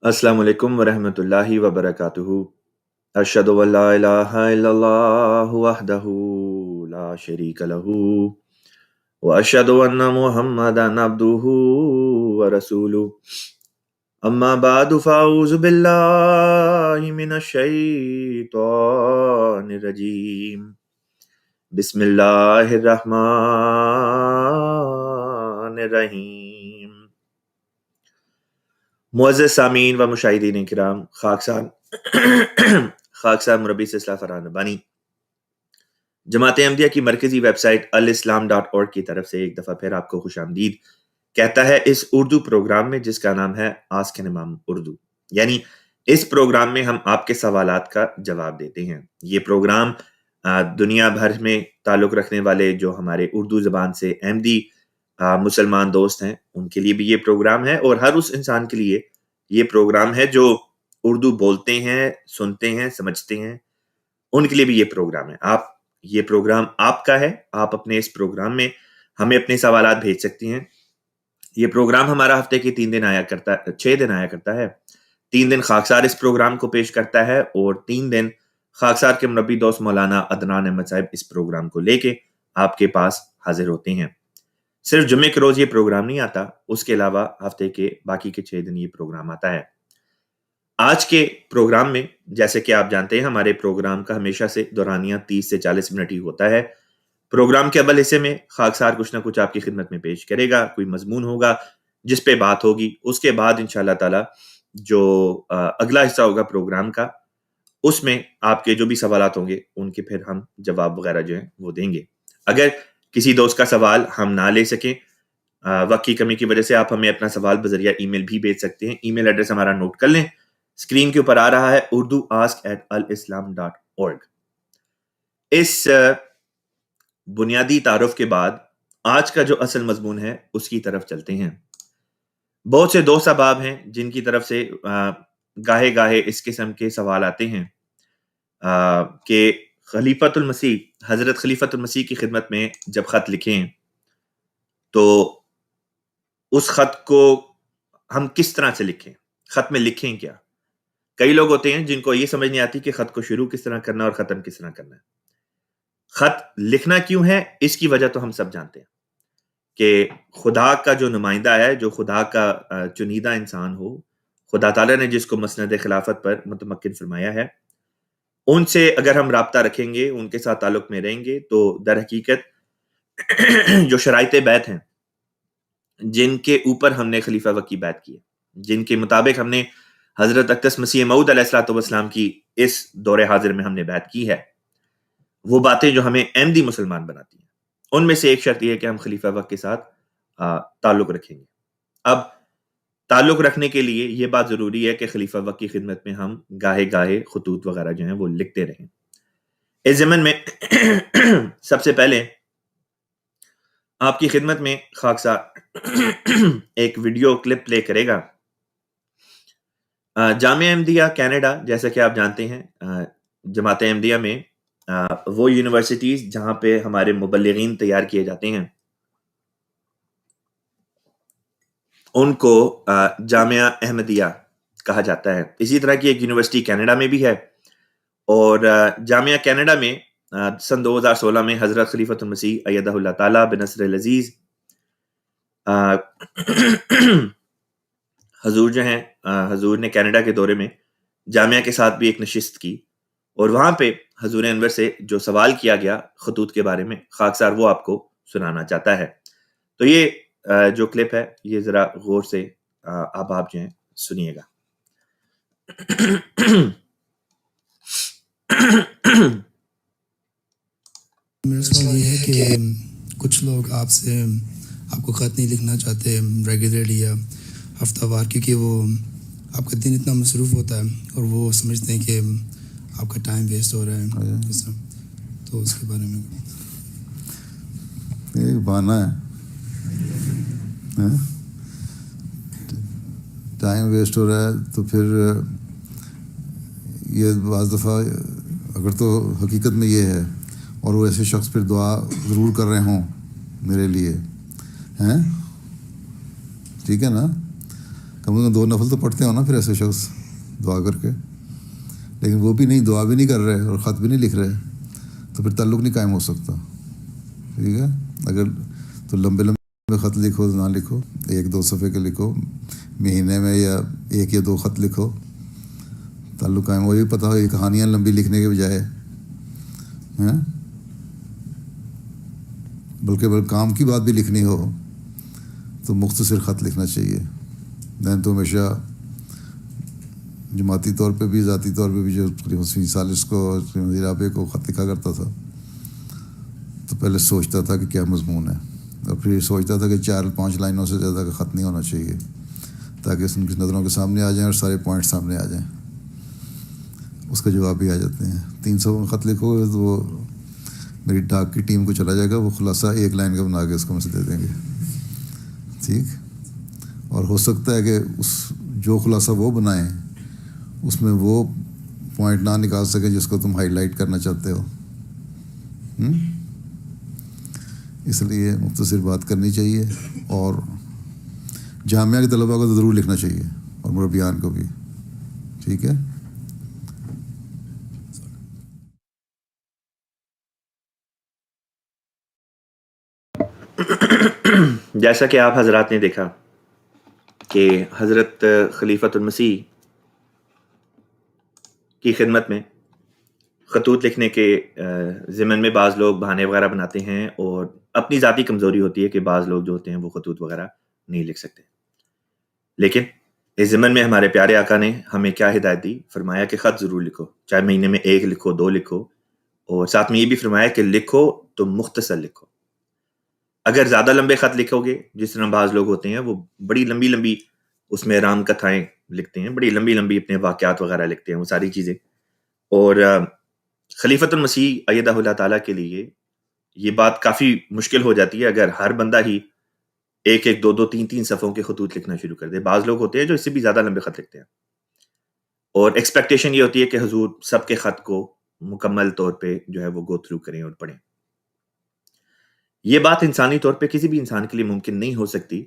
السلام علیکم ورحمۃ اللہ وبرکاتہ۔ اشہد ان لا الہ الا اللہ وحدہ لا شریک لہ واشہد ان محمدا عبدہ ورسولہ۔ اما بعد فاعوذ باللہ من الشیطان الرجیم۔ بسم اللہ الرحمن الرحیم۔ معزز سامعین و مشاہدین کرام، خاکسار مربی سے اصلاح فرحان ربانی جماعت احمدیہ کی مرکزی ویب سائٹ alislam.org کی طرف سے ایک دفعہ پھر آپ کو خوش آمدید کہتا ہے اس اردو پروگرام میں جس کا نام ہے آسک این امام اردو، یعنی اس پروگرام میں ہم آپ کے سوالات کا جواب دیتے ہیں۔ یہ پروگرام دنیا بھر میں تعلق رکھنے والے جو ہمارے اردو زبان سے احمدی مسلمان دوست ہیں ان کے لیے بھی یہ پروگرام ہے، اور ہر اس انسان کے لیے یہ پروگرام ہے جو اردو بولتے ہیں، سنتے ہیں، سمجھتے ہیں، ان کے لیے بھی یہ پروگرام ہے۔ یہ پروگرام آپ کا ہے، آپ اپنے اس پروگرام میں ہمیں اپنے سوالات بھیج سکتی ہیں۔ یہ پروگرام ہمارا ہفتے کے 6 دن آیا کرتا ہے۔ 3 دن خاکسار اس پروگرام کو پیش کرتا ہے، اور 3 دن خاکسار کے مربی دوست مولانا عدنان احمد صاحب اس پروگرام کو لے کے آپ کے پاس حاضر ہوتے ہیں۔ صرف جمعے کے روز یہ پروگرام نہیں آتا، اس کے علاوہ ہفتے کے باقی کے 6 دن یہ پروگرام آتا ہے۔ آج کے پروگرام میں جیسے کہ آپ جانتے ہیں ہمارے پروگرام کا ہمیشہ سے دورانیہ 30 سے 40 منٹ ہی ہوتا ہے۔ پروگرام کے اول حصے میں خاکسار کچھ نہ کچھ آپ کی خدمت میں پیش کرے گا، کوئی مضمون ہوگا جس پہ بات ہوگی۔ اس کے بعد انشاءاللہ تعالی جو اگلا حصہ ہوگا پروگرام کا، اس میں آپ کے جو بھی سوالات ہوں گے ان کے پھر ہم جواب وغیرہ جو ہیں وہ دیں گے۔ اگر کسی دوست کا سوال ہم نہ لے سکیں وقت کی کمی کی وجہ سے، آپ ہمیں اپنا سوال بذریعہ ای میل بھی بھیج سکتے ہیں۔ ای میل ایڈریس ہمارا نوٹ کر لیں، اسکرین کے اوپر آ رہا ہے، urdu@alislam.org۔ اس بنیادی تعارف کے بعد آج کا جو اصل مضمون ہے اس کی طرف چلتے ہیں۔ بہت سے دوست احباب ہیں جن کی طرف سے گاہے گاہے اس قسم کے سوال آتے ہیں کہ خلیفۃ المسیح، حضرت خلیفۃ المسیح کی خدمت میں جب خط لکھیں تو اس خط کو ہم کس طرح سے لکھیں، خط میں لکھیں کیا۔ کئی لوگ ہوتے ہیں جن کو یہ سمجھ نہیں آتی کہ خط کو شروع کس طرح کرنا اور ختم کس طرح کرنا ہے۔ خط لکھنا کیوں ہے، اس کی وجہ تو ہم سب جانتے ہیں کہ خدا کا جو نمائندہ ہے، جو خدا کا چنیدہ انسان ہو، خدا تعالیٰ نے جس کو مسند خلافت پر متمکن فرمایا ہے، ان سے اگر ہم رابطہ رکھیں گے، ان کے ساتھ تعلق میں رہیں گے، تو در حقیقت جو شرائط بیعت ہیں جن کے اوپر ہم نے خلیفہ وقت کی بیعت کی ہے، جن کے مطابق ہم نے حضرت اقدس مسیح موعود علیہ الصلوۃ والسلام کی اس دور حاضر میں ہم نے بیعت کی ہے، وہ باتیں جو ہمیں احمدی مسلمان بناتی ہیں، ان میں سے ایک شرط یہ ہے کہ ہم خلیفہ وقت کے ساتھ تعلق رکھیں گے۔ اب تعلق رکھنے کے لیے یہ بات ضروری ہے کہ خلیفہ وقت کی خدمت میں ہم گاہے گاہے خطوط وغیرہ جو ہیں وہ لکھتے رہیں۔ اس ضمن میں سب سے پہلے آپ کی خدمت میں خاکسار ایک ویڈیو کلپ پلے کرے گا۔ جامعہ احمدیہ کینیڈا، جیسا کہ آپ جانتے ہیں جماعت احمدیہ میں وہ یونیورسٹیز جہاں پہ ہمارے مبلغین تیار کیے جاتے ہیں ان کو جامعہ احمدیہ کہا جاتا ہے۔ اسی طرح کی ایک یونیورسٹی کینیڈا میں بھی ہے، اور جامعہ کینیڈا میں سن 2016 میں حضرت خلیفۃ المسیح ایدہ اللہ تعالی بنصر العزیز حضور جو ہیں، حضور نے کینیڈا کے دورے میں جامعہ کے ساتھ بھی ایک نشست کی، اور وہاں پہ حضور انور سے جو سوال کیا گیا خطوط کے بارے میں، خاکسار وہ آپ کو سنانا چاہتا ہے۔ تو یہ جو کلپ ہے یہ ذرا غور سے آپ جو ہیں سنیے گا۔ میرا سوال یہ ہے کہ کچھ لوگ آپ کو خط نہیں لکھنا چاہتے ریگولرلی یا ہفتہ وار، کیونکہ وہ آپ کا دن اتنا مصروف ہوتا ہے اور وہ سمجھتے ہیں کہ آپ کا ٹائم ویسٹ ہو رہا ہے اس طرح، تو اس کے بارے میں ایک بہانہ ہے، ٹائم ویسٹ ہو رہا ہے۔ تو پھر یہ بعض دفعہ اگر تو حقیقت میں یہ ہے اور وہ ایسے شخص پھر دعا ضرور کر رہے ہوں میرے لیے، ہیں ٹھیک ہے نا، کم از کم 2 نفل تو پڑھتے ہو نا پھر ایسے شخص دعا کر کے. لیکن وہ بھی نہیں, دعا بھی نہیں کر رہے اور خط بھی نہیں لکھ رہے, تو پھر تعلق نہیں قائم ہو سکتا. ٹھیک ہے, اگر تو لمبے لمبے خط لکھو نہ لکھو, 1-2 صفحے کے لکھو, مہینے میں یا 1 یا 2 خط لکھو, تعلق قائم ہو. یہ پتہ ہو یہ کہانیاں لمبی لکھنے کے بجائے ہیں, بلکہ کام کی بات بھی لکھنی ہو تو مختصر خط لکھنا چاہیے. میں تو ہمیشہ جماعتی طور پہ بھی ذاتی طور پہ بھی جو تقریباً سالس کو وزیر رابع کو خط لکھا کرتا تھا تو پہلے سوچتا تھا کہ کیا مضمون ہے, اور پھر سوچتا تھا کہ 4-5 لائنوں سے زیادہ کا خط نہیں ہونا چاہیے تاکہ ان کی نظروں کے سامنے آ جائیں اور سارے پوائنٹ سامنے آ جائیں, اس کا جواب بھی آ جاتے ہیں. 300 خط لکھو گے تو وہ میری ڈاک کی ٹیم کو چلا جائے گا, وہ خلاصہ 1 لائن کا بنا کے اس کو مجھے دے دیں گے. ٹھیک, اور ہو سکتا ہے کہ اس جو خلاصہ وہ بنائیں اس میں وہ پوائنٹ نہ نکال سکیں جس کو تم ہائی لائٹ کرنا چاہتے ہو. اس لیے مختصر بات کرنی چاہیے, اور جامعہ کے طلباء کو تو ضرور لکھنا چاہیے اور مربیان کو بھی. ٹھیک ہے, جیسا کہ آپ حضرات نے دیکھا کہ حضرت خلیفۃ المسیح کی خدمت میں خطوط لکھنے کے ضمن میں بعض لوگ بہانے وغیرہ بناتے ہیں, اور اپنی ذاتی کمزوری ہوتی ہے کہ بعض لوگ جو ہوتے ہیں وہ خطوط وغیرہ نہیں لکھ سکتے. لیکن اس ضمن میں ہمارے پیارے آقا نے ہمیں کیا ہدایت دی, فرمایا کہ خط ضرور لکھو, چاہے مہینے میں 1 لکھو 2 لکھو, اور ساتھ میں یہ بھی فرمایا کہ لکھو تو مختصر لکھو. اگر زیادہ لمبے خط لکھو گے, جس طرح بعض لوگ ہوتے ہیں وہ بڑی لمبی لمبی اس میں رام کتھائیں لکھتے ہیں, بڑی لمبی لمبی اپنے واقعات وغیرہ لکھتے ہیں, وہ ساری چیزیں, اور خلیفۃ المسیح ایدہ اللہ تعالیٰ کے لیے یہ بات کافی مشکل ہو جاتی ہے اگر ہر بندہ ہی 1-1 2-2 3-3 صفحوں کے خطوط لکھنا شروع کر دے. بعض لوگ ہوتے ہیں جو اس سے بھی زیادہ لمبے خط لکھتے ہیں, اور ایکسپیکٹیشن یہ ہوتی ہے کہ حضور سب کے خط کو مکمل طور پہ جو ہے وہ گو تھرو کریں اور پڑھیں. یہ بات انسانی طور پہ کسی بھی انسان کے لیے ممکن نہیں ہو سکتی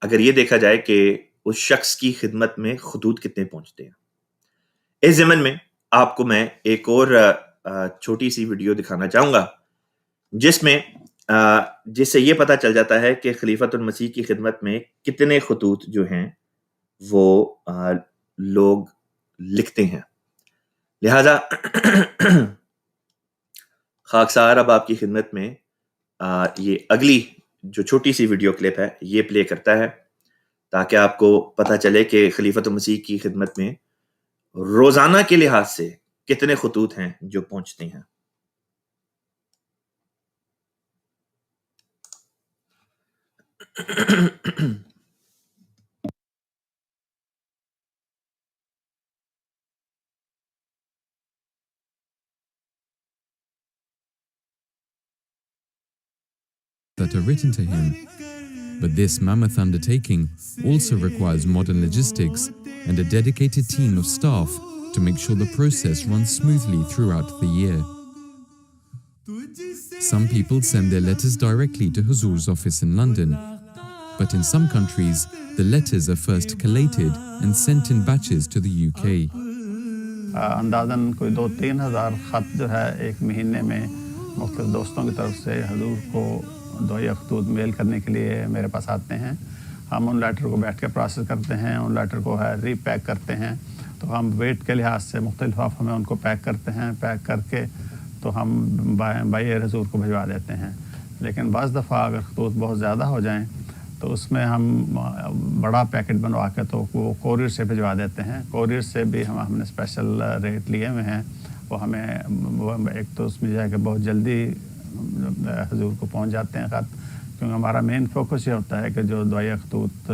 اگر یہ دیکھا جائے کہ اس شخص کی خدمت میں خطوط کتنے پہنچتے ہیں. اس ضمن میں آپ کو میں ایک اور چھوٹی سی ویڈیو دکھانا چاہوں گا جس سے یہ پتہ چل جاتا ہے کہ خلیفۃ المسیح کی خدمت میں کتنے خطوط جو ہیں وہ لوگ لکھتے ہیں. لہذا خاکسار اب آپ کی خدمت میں یہ اگلی جو چھوٹی سی ویڈیو کلپ ہے یہ پلے کرتا ہے تاکہ آپ کو پتہ چلے کہ خلیفۃ المسیح کی خدمت میں روزانہ کے لحاظ سے کتنے خطوط ہیں جو پہنچتے ہیں. that are written to him. But this mammoth undertaking also requires modern logistics and a dedicated team of staff to make sure the process runs smoothly throughout the year. Some people send their letters directly to Huzur's office in London, but in some countries, the letters are first collated and sent in batches to the UK. اندازاً کوئی 2-3 ہزار خط جو ہے ایک مہینے میں مختلف دوستوں کی طرف سے حضور کو دعائیہ خطوط میل کرنے کے لیے میرے پاس آتے ہیں. ہم ان لیٹر کو بیٹھ کے پروسیس کرتے ہیں, ان لیٹر کو ری پیک کرتے ہیں. تو ہم ویٹ کے لحاظ سے مختلف لفافوں میں ان کو پیک کرتے ہیں, پیک کر کے تو ہم بائی حضور کو بھجوا دیتے ہیں. لیکن بعض دفعہ اگر خطوط بہت زیادہ ہو جائیں تو اس میں ہم بڑا پیکٹ بنوا کے تو وہ کوریئر سے بھجوا دیتے ہیں. کوریئر سے بھی ہم نے اسپیشل ریٹ لیے ہوئے ہیں. وہ ہمیں ایک تو اس میں جو ہے کہ بہت جلدی حضور کو پہنچ جاتے ہیں خط, کیونکہ ہمارا مین فوکس یہ ہوتا ہے کہ جو دعائیہ خطوط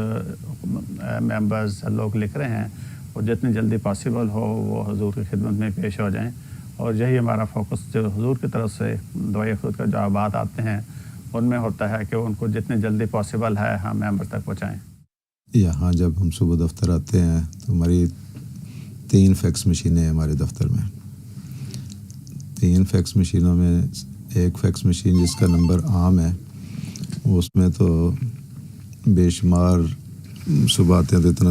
ممبرز لوگ لکھ رہے ہیں وہ جتنی جلدی پاسبل ہو وہ حضور کی خدمت میں پیش ہو جائیں. اور یہی ہمارا فوکس جو حضور کی طرف سے دعائیہ خطوط کا جوابات آتے ہیں ان میں ہوتا ہے کہ ان کو جتنی جلدی پاسبل ہے ہم ممبر تک پہنچائیں. یہاں جب ہم صبح دفتر آتے ہیں تو ہماری 3 فیکس مشینیں ہیں ہمارے دفتر میں. 3 فیکس مشینوں میں ایک فیکس مشین جس کا نمبر عام ہے اس میں تو بے شمار صبح آتے ہیں تو اتنا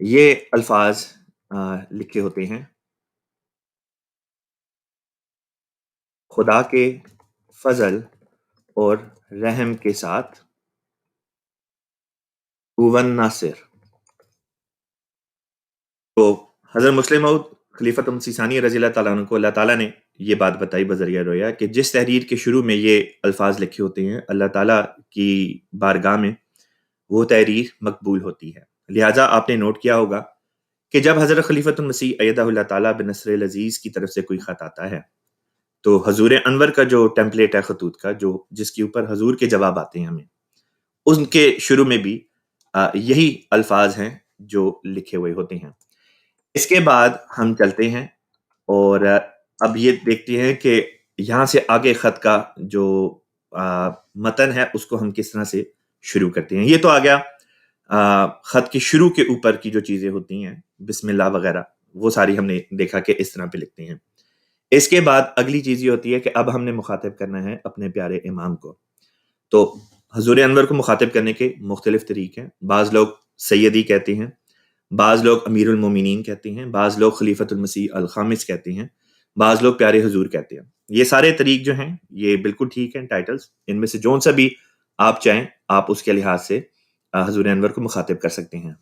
یہ الفاظ لکھے ہوتے ہیں: خدا کے فضل اور رحم کے ساتھ ہوون ناصر. تو حضرت مسلم موعود خلیفۃ مسیح ثانی رضی اللہ تعالیٰ عنہ کو اللہ تعالیٰ نے یہ بات بتائی بذریعہ رویا کہ جس تحریر کے شروع میں یہ الفاظ لکھے ہوتے ہیں اللہ تعالیٰ کی بارگاہ میں وہ تحریر مقبول ہوتی ہے. لہٰذا آپ نے نوٹ کیا ہوگا کہ جب حضرت خلیفۃ المسیح ایدہ اللہ تعالیٰ بنصر العزیز کی طرف سے کوئی خط آتا ہے تو حضور انور کا جو ٹیمپلیٹ ہے خطوط کا، جس کے اوپر حضور کے جواب آتے ہیں ہمیں، ان کے شروع میں بھی یہی الفاظ ہیں جو لکھے ہوئے ہوتے ہیں. اس کے بعد ہم چلتے ہیں اور اب یہ دیکھتے ہیں کہ یہاں سے آگے خط کا جو متن ہے اس کو ہم کس طرح سے شروع کرتے ہیں. یہ تو آ گیا خط کے شروع کے اوپر کی جو چیزیں ہوتی ہیں، بسم اللہ وغیرہ، وہ ساری ہم نے دیکھا کہ اس طرح پہ لکھتے ہیں. اس کے بعد اگلی چیز یہ ہوتی ہے کہ اب ہم نے مخاطب کرنا ہے اپنے پیارے امام کو. تو حضور انور کو مخاطب کرنے کے مختلف طریق ہیں. بعض لوگ سیدی کہتے ہیں، بعض لوگ امیر المومنین کہتے ہیں، بعض لوگ خلیفۃ المسیح الخامس کہتے ہیں، بعض لوگ پیارے حضور کہتے ہیں. یہ سارے طریق جو ہیں یہ بالکل ٹھیک ہیں ٹائٹلز. ان میں سے جون سا بھی آپ چاہیں آپ اس کے لحاظ سے حضور انور کو مخاطب کر سکتے ہیں.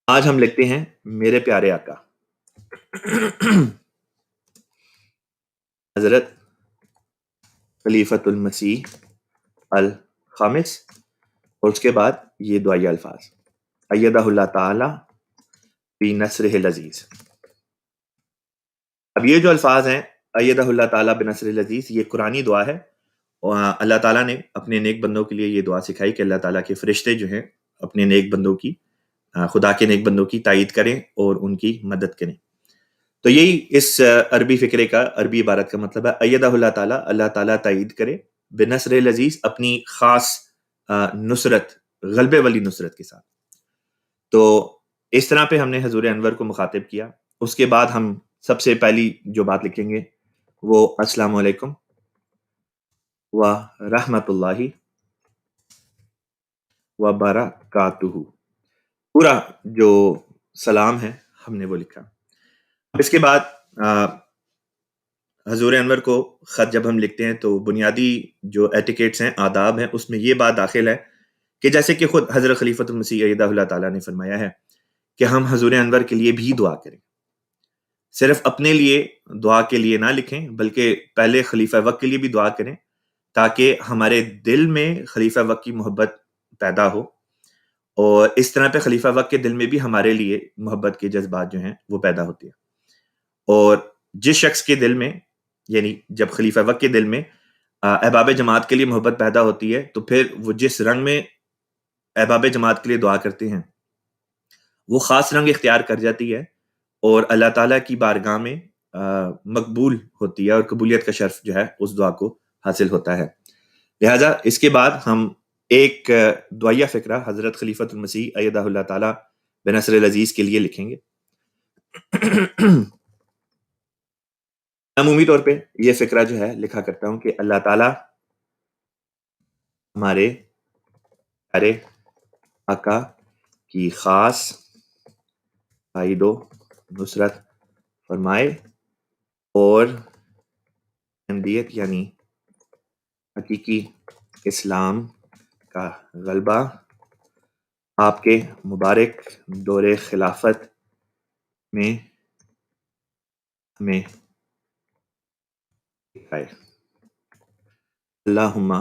آج ہم لکھتے ہیں میرے پیارے آقا حضرت خلیفۃ المسیح الخامس، اور اس کے بعد یہ دعائیہ الفاظ: ایدہ اللہ تعالی فی نصرہ العزیز. اب یہ جو الفاظ ہیں ایدہ اللہ تعالی بنصر العزیز، یہ قرآنی دعا ہے. اور اللہ تعالیٰ نے اپنے نیک بندوں کے لیے یہ دعا سکھائی کہ اللہ تعالیٰ کے فرشتے جو ہیں اپنے نیک بندوں کی، خدا کے نیک بندوں کی تائید کریں اور ان کی مدد کریں. تو یہی اس عربی فقرے کا، عربی عبارت کا مطلب ہے ایدہ اللہ تعالیٰ، اللہ تعالیٰ تائید کرے، بنصر العزیز، اپنی خاص نصرت، غلبے والی نصرت کے ساتھ. تو اس طرح پہ ہم نے حضور انور کو مخاطب کیا. اس کے بعد ہم سب سے پہلی جو بات لکھیں گے وہ السلام علیکم و رحمت اللہ وبرکاتہ. پورا جو سلام ہے ہم نے وہ لکھا. اس کے بعد حضور انور کو خط جب ہم لکھتے ہیں تو بنیادی جو ایٹیکیٹس ہیں، آداب ہیں، اس میں یہ بات داخل ہے کہ جیسے کہ خود حضرت خلیفۃ المسیح ایدہ اللہ تعالیٰ نے فرمایا ہے کہ ہم حضور انور کے لیے بھی دعا کریں. صرف اپنے لیے دعا کے لیے نہ لکھیں بلکہ پہلے خلیفہ وقت کے لیے بھی دعا کریں تاکہ ہمارے دل میں خلیفہ وقت کی محبت پیدا ہو، اور اس طرح پہ خلیفہ وقت کے دل میں بھی ہمارے لیے محبت کے جذبات جو ہیں وہ پیدا ہوتے ہیں. اور جس شخص کے دل میں، یعنی جب خلیفہ وقت کے دل میں احباب جماعت کے لیے محبت پیدا ہوتی ہے تو پھر وہ جس رنگ میں احباب جماعت کے لیے دعا کرتے ہیں وہ خاص رنگ اختیار کر جاتی ہے اور اللہ تعالیٰ کی بارگاہ میں مقبول ہوتی ہے، اور قبولیت کا شرف جو ہے اس دعا کو حاصل ہوتا ہے. لہٰذا اس کے بعد ہم ایک دعائیہ فقرہ حضرت خلیفۃ المسیح ایدہ اللہ تعالیٰ بنصر العزیز کے لیے لکھیں گے. عمومی طور پہ یہ فقرہ جو ہے لکھا کرتا ہوں کہ اللہ تعالیٰ ہمارے پیارے آقا کی خاص تائید و نصرت فرمائے، اور احمدیت یعنی حقیقی اسلام کا غلبہ آپ کے مبارک دور خلافت میں ہمیں دکھائے. اللہم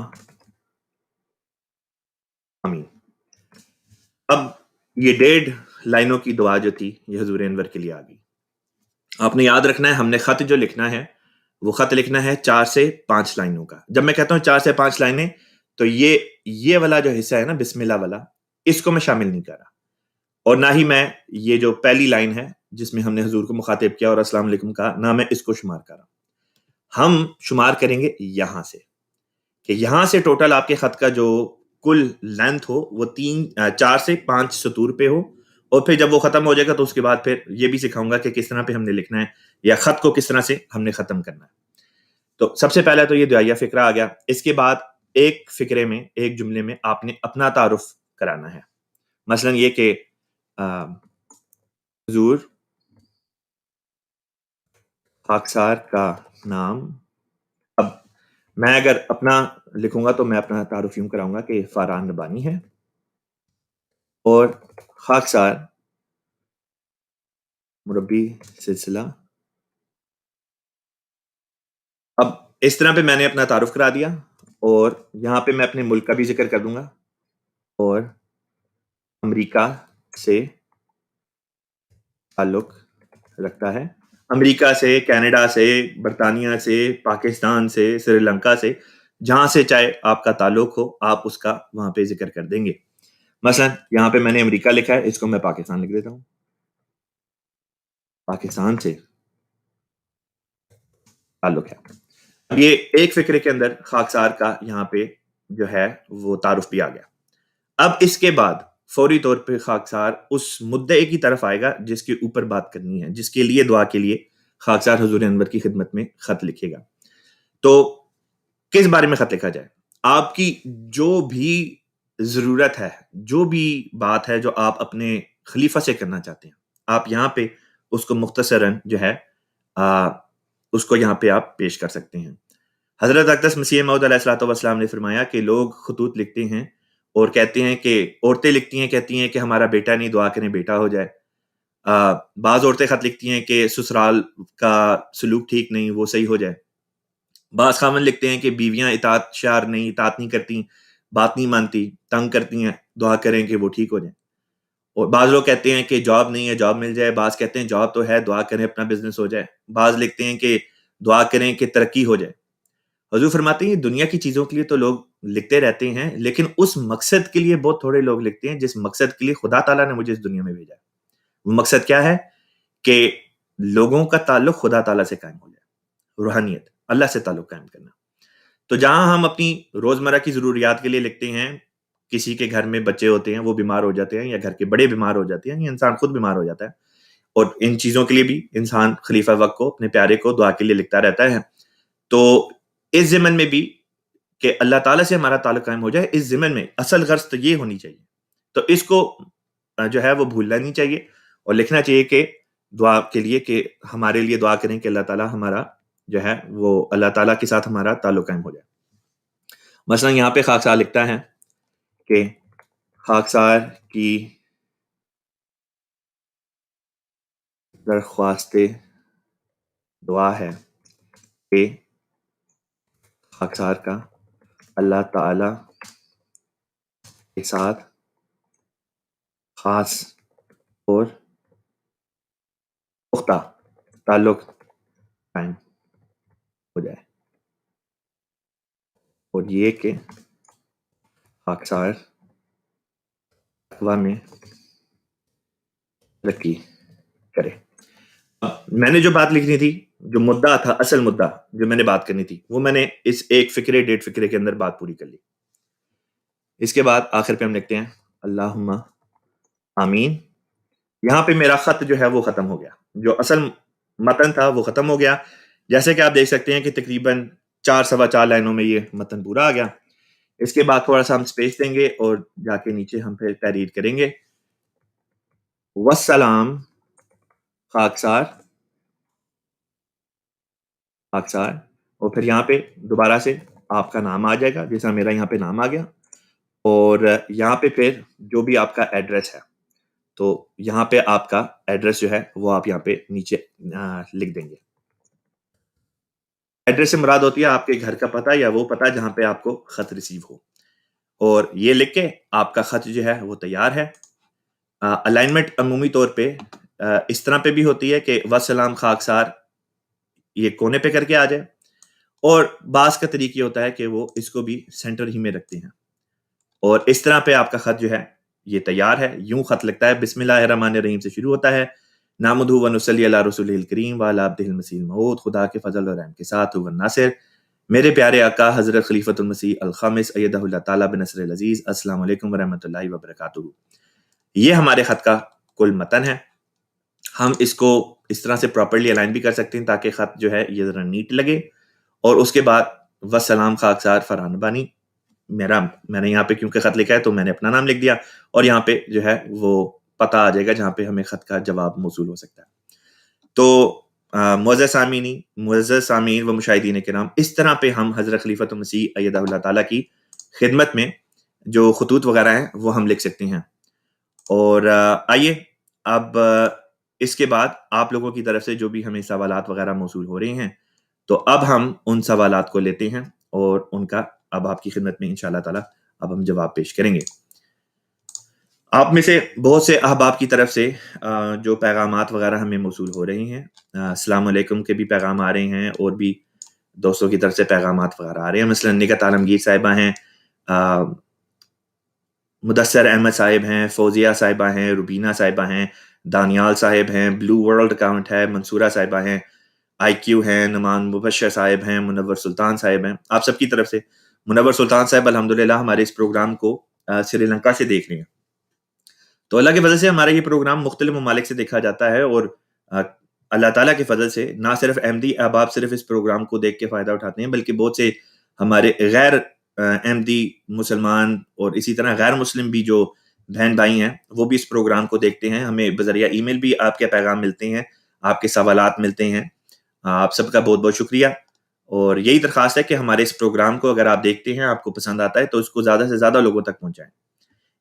آمین. اب یہ 1.5 لائنوں کی دعا جو تھی یہ حضور انور کے لیے آ گئی. آپ نے یاد رکھنا ہے ہم نے خط جو لکھنا ہے وہ خط لکھنا ہے 4 سے 5 لائنوں کا. جب میں کہتا ہوں 4 سے 5 لائنیں تو یہ والا جو حصہ ہے نا بسم اللہ والا، اس کو میں شامل نہیں کر رہا، اور نہ ہی میں یہ جو پہلی لائن ہے جس میں ہم نے حضور کو مخاطب کیا اور السلام علیکم کہا، نہ میں اس کو شمار کر رہا ہوں. ہم شمار کریں گے یہاں سے کہ یہاں سے ٹوٹل آپ کے خط کا جو کل لینتھ ہو وہ 4 سے 5 سطور پہ ہو، اور پھر جب وہ ختم ہو جائے گا تو اس کے بعد پھر یہ بھی سکھاؤں گا کہ کس طرح پہ ہم نے لکھنا ہے یا خط کو کس طرح سے ہم نے ختم کرنا ہے. تو سب سے پہلے تو یہ دعائیہ فقرہ آ گیا. اس کے بعد ایک فقرے میں ایک جملے میں آپ نے اپنا تعارف کرانا ہے. مثلا یہ کہ حضور خاکسار کا نام. اب میں اگر اپنا لکھوں گا تو میں اپنا تعارف یوں کراؤں گا کہ فاران نبانی ہے اور خاکسار مربی سلسلہ. اب اس طرح پہ میں نے اپنا تعارف کرا دیا اور یہاں پہ میں اپنے ملک کا بھی ذکر کر دوں گا اور امریکہ سے تعلق رکھتا ہے. امریکہ سے، کینیڈا سے، برطانیہ سے، پاکستان سے، سری لنکا سے، جہاں سے چاہے آپ کا تعلق ہو آپ اس کا وہاں پہ ذکر کر دیں گے. مثلا یہاں پہ میں نے امریکہ لکھا ہے، اس کو میں پاکستان لکھ دیتا ہوں. پاکستان سے تعلق ہے. یہ ایک فقرے کے اندر خاکسار کا یہاں پہ جو ہے وہ تعارف بھی آ گیا. اب اس کے بعد فوری طور پہ خاکسار اس مدعے کی طرف آئے گا جس کے اوپر بات کرنی ہے، جس کے لیے دعا کے لیے خاکسار حضور انور کی خدمت میں خط لکھے گا. تو کس بارے میں خط لکھا جائے؟ آپ کی جو بھی ضرورت ہے، جو بھی بات ہے جو آپ اپنے خلیفہ سے کرنا چاہتے ہیں، آپ یہاں پہ اس کو مختصراً جو ہے اس کو یہاں پہ آپ پیش کر سکتے ہیں. حضرت اقدس مسیح موعود علیہ الصلوۃ والسلام نے فرمایا کہ لوگ خطوط لکھتے ہیں اور کہتے ہیں کہ عورتیں لکھتی ہیں، کہتی ہیں کہ ہمارا بیٹا نہیں، دعا کریں بیٹا ہو جائے. بعض عورتیں خط لکھتی ہیں کہ سسرال کا سلوک ٹھیک نہیں، وہ صحیح ہو جائے. بعض خاوند لکھتے ہیں کہ بیویاں اطاعت شار نہیں، اطاعت نہیں کرتی، بات نہیں مانتی، تنگ کرتی ہیں، دعا کریں کہ وہ ٹھیک ہو جائیں. اور بعض لوگ کہتے ہیں کہ جاب نہیں ہے، جاب مل جائے. بعض کہتے ہیں جاب تو ہے، دعا کریں اپنا بزنس ہو جائے. بعض لکھتے ہیں کہ دعا کریں کہ ترقی ہو جائے. حضور فرماتے ہیں دنیا کی چیزوں کے لیے تو لوگ لکھتے رہتے ہیں، لیکن اس مقصد کے لیے بہت تھوڑے لوگ لکھتے ہیں جس مقصد کے لیے خدا تعالیٰ نے مجھے اس دنیا میں بھیجا. وہ مقصد کیا ہے؟ کہ لوگوں کا تعلق خدا تعالیٰ سے قائم ہو جائے، روحانیت، اللہ سے تعلق قائم کرنا. تو جہاں ہم اپنی روزمرہ کی ضروریات کے لیے لکھتے ہیں، کسی کے گھر میں بچے ہوتے ہیں وہ بیمار ہو جاتے ہیں، یا گھر کے بڑے بیمار ہو جاتے ہیں، یا انسان خود بیمار ہو جاتا ہے، اور ان چیزوں کے لیے بھی انسان خلیفہ وقت کو، اپنے پیارے کو دعا کے لیے لکھتا رہتا ہے. تو اس ضمن میں بھی کہ اللہ تعالیٰ سے ہمارا تعلق قائم ہو جائے، اس ضمن میں اصل غرض تو یہ ہونی چاہیے. تو اس کو جو ہے وہ بھولنا نہیں چاہیے اور لکھنا چاہیے کہ دعا کے لیے کہ ہمارے لیے دعا کریں کہ اللہ تعالیٰ ہمارا جو ہے وہ اللہ تعالیٰ کے ساتھ ہمارا تعلق قائم ہو جائے. مثلا یہاں پہ خاکسار لکھتا ہے کہ خاکسار کی درخواست دعا ہے کہ خاکسار کا اللہ تعالی کے ساتھ خاص اور پختہ تعلق قائم ہو جائے، اور یہ کہ خاکسار تقویٰ میں ترقی کرے. میں نے جو بات لکھنی تھی، جو مدعا تھا، اصل مدعا جو میں نے بات کرنی تھی، وہ میں نے اس ایک فقرے ڈیڑھ فقرے کے اندر بات پوری کر لی. اس کے بعد آخر پہ ہم لکھتے ہیں اللہم آمین. یہاں پہ میرا خط جو ہے وہ ختم ہو گیا، جو اصل متن تھا وہ ختم ہو گیا. جیسے کہ آپ دیکھ سکتے ہیں کہ تقریباً 4 لائنوں میں یہ متن پورا آ گیا. اس کے بعد تھوڑا سا ہم سپیس دیں گے اور جا کے نیچے ہم پھر تحریر کریں گے. والسلام خاکسار، اور پھر یہاں پہ دوبارہ سے آپ کا نام آ جائے گا، جیسا میرا یہاں پہ نام آ گیا، اور یہاں پہ پھر جو بھی آپ کا ایڈریس ہے، تو یہاں پہ آپ کا ایڈریس جو ہے وہ آپ یہاں پہ نیچے لکھ دیں گے. ایڈریس سے مراد ہوتی ہے آپ کے گھر کا پتہ یا وہ پتہ جہاں پہ آپ کو خط ریسیو ہو، اور یہ لکھ کے آپ کا خط جو ہے وہ تیار ہے. الائنمنٹ عمومی طور پہ اس طرح پہ بھی ہوتی ہے کہ والسلام خاکسار یہ کونے پہ کر کے آ جائے، اور بعض کا طریقہ ہوتا ہے کہ وہ اس کو بھی سینٹر ہی میں رکھتے ہیں، اور اس طرح پہ آپ کا خط جو ہے یہ تیار ہے. یوں خط لگتا ہے، بسم اللہ الرحمن الرحیم سے شروع ہوتا ہے. نحمدہ و نصلی علی رسولہ الکریم وعلی عبدہ المسیح الموعود، خدا کے فضل اور رحم کے ساتھ هو الناصر، میرے پیارے آقا حضرت خلیفۃ المسیح الخامس ایدہ اللہ تعالیٰ بنصر العزیز. السلام علیکم ورحمۃ اللہ وبرکاتہ. یہ ہمارے خط کا کل متن ہے. ہم اس کو اس طرح سے پراپرلی الائن بھی کر سکتے ہیں تاکہ خط جو ہے یہ ذرا نیٹ لگے، اور اس کے بعد والسلام خاکسار فرحان نبانی، میں نے یہاں پہ کیونکہ خط لکھا ہے تو میں نے اپنا نام لکھ دیا, اور یہاں پہ جو ہے وہ پتہ آ جائے گا جہاں پہ ہمیں خط کا جواب موصول ہو سکتا ہے. تو معزز سامعین و مشاہدین کرام, اس طرح پہ ہم حضرت خلیفۃ المسیح ایدہ اللہ تعالیٰ کی خدمت میں جو خطوط وغیرہ ہیں وہ ہم لکھ سکتے ہیں. اور آئیے اب اس کے بعد آپ لوگوں کی طرف سے جو بھی ہمیں سوالات وغیرہ موصول ہو رہے ہیں, تو اب ہم ان سوالات کو لیتے ہیں اور ان کا اب آپ کی خدمت میں انشاءاللہ تعالی اب ہم جواب پیش کریں گے. آپ میں سے بہت سے احباب کی طرف سے جو پیغامات وغیرہ ہمیں موصول ہو رہے ہیں, السلام علیکم کے بھی پیغام آ رہے ہیں, اور بھی دوستوں کی طرف سے پیغامات وغیرہ آ رہے ہیں. مثلا نگہت عالمگیر صاحبہ ہیں, مدثر احمد صاحب ہیں, فوزیہ صاحبہ ہیں, روبینہ صاحبہ ہیں, دانیال صاحب ہیں, بلو ورلڈ اکاؤنٹ ہے, منصورہ صاحبہ ہیں, آئی کیو ہیں, نمان مبشر صاحب ہیں, منور سلطان صاحب ہیں. آپ سب کی طرف سے منور سلطان صاحب الحمدللہ ہمارے اس پروگرام کو سری لنکا سے دیکھ رہے ہیں. تو اللہ کی فضل سے ہمارا یہ پروگرام مختلف ممالک سے دیکھا جاتا ہے, اور اللہ تعالیٰ کی فضل سے نہ صرف احمدی احباب صرف اس پروگرام کو دیکھ کے فائدہ اٹھاتے ہیں, بلکہ بہت سے ہمارے غیر احمدی مسلمان اور اسی طرح غیر مسلم بھی جو بہن بھائی ہیں وہ بھی اس پروگرام کو دیکھتے ہیں. ہمیں بذریعہ ای میل بھی آپ کے پیغام ملتے ہیں, آپ کے سوالات ملتے ہیں. آپ سب کا بہت بہت شکریہ, اور یہی درخواست ہے کہ ہمارے اس پروگرام کو اگر آپ دیکھتے ہیں, آپ کو پسند آتا ہے, تو اس کو زیادہ سے زیادہ لوگوں تک پہنچائیں.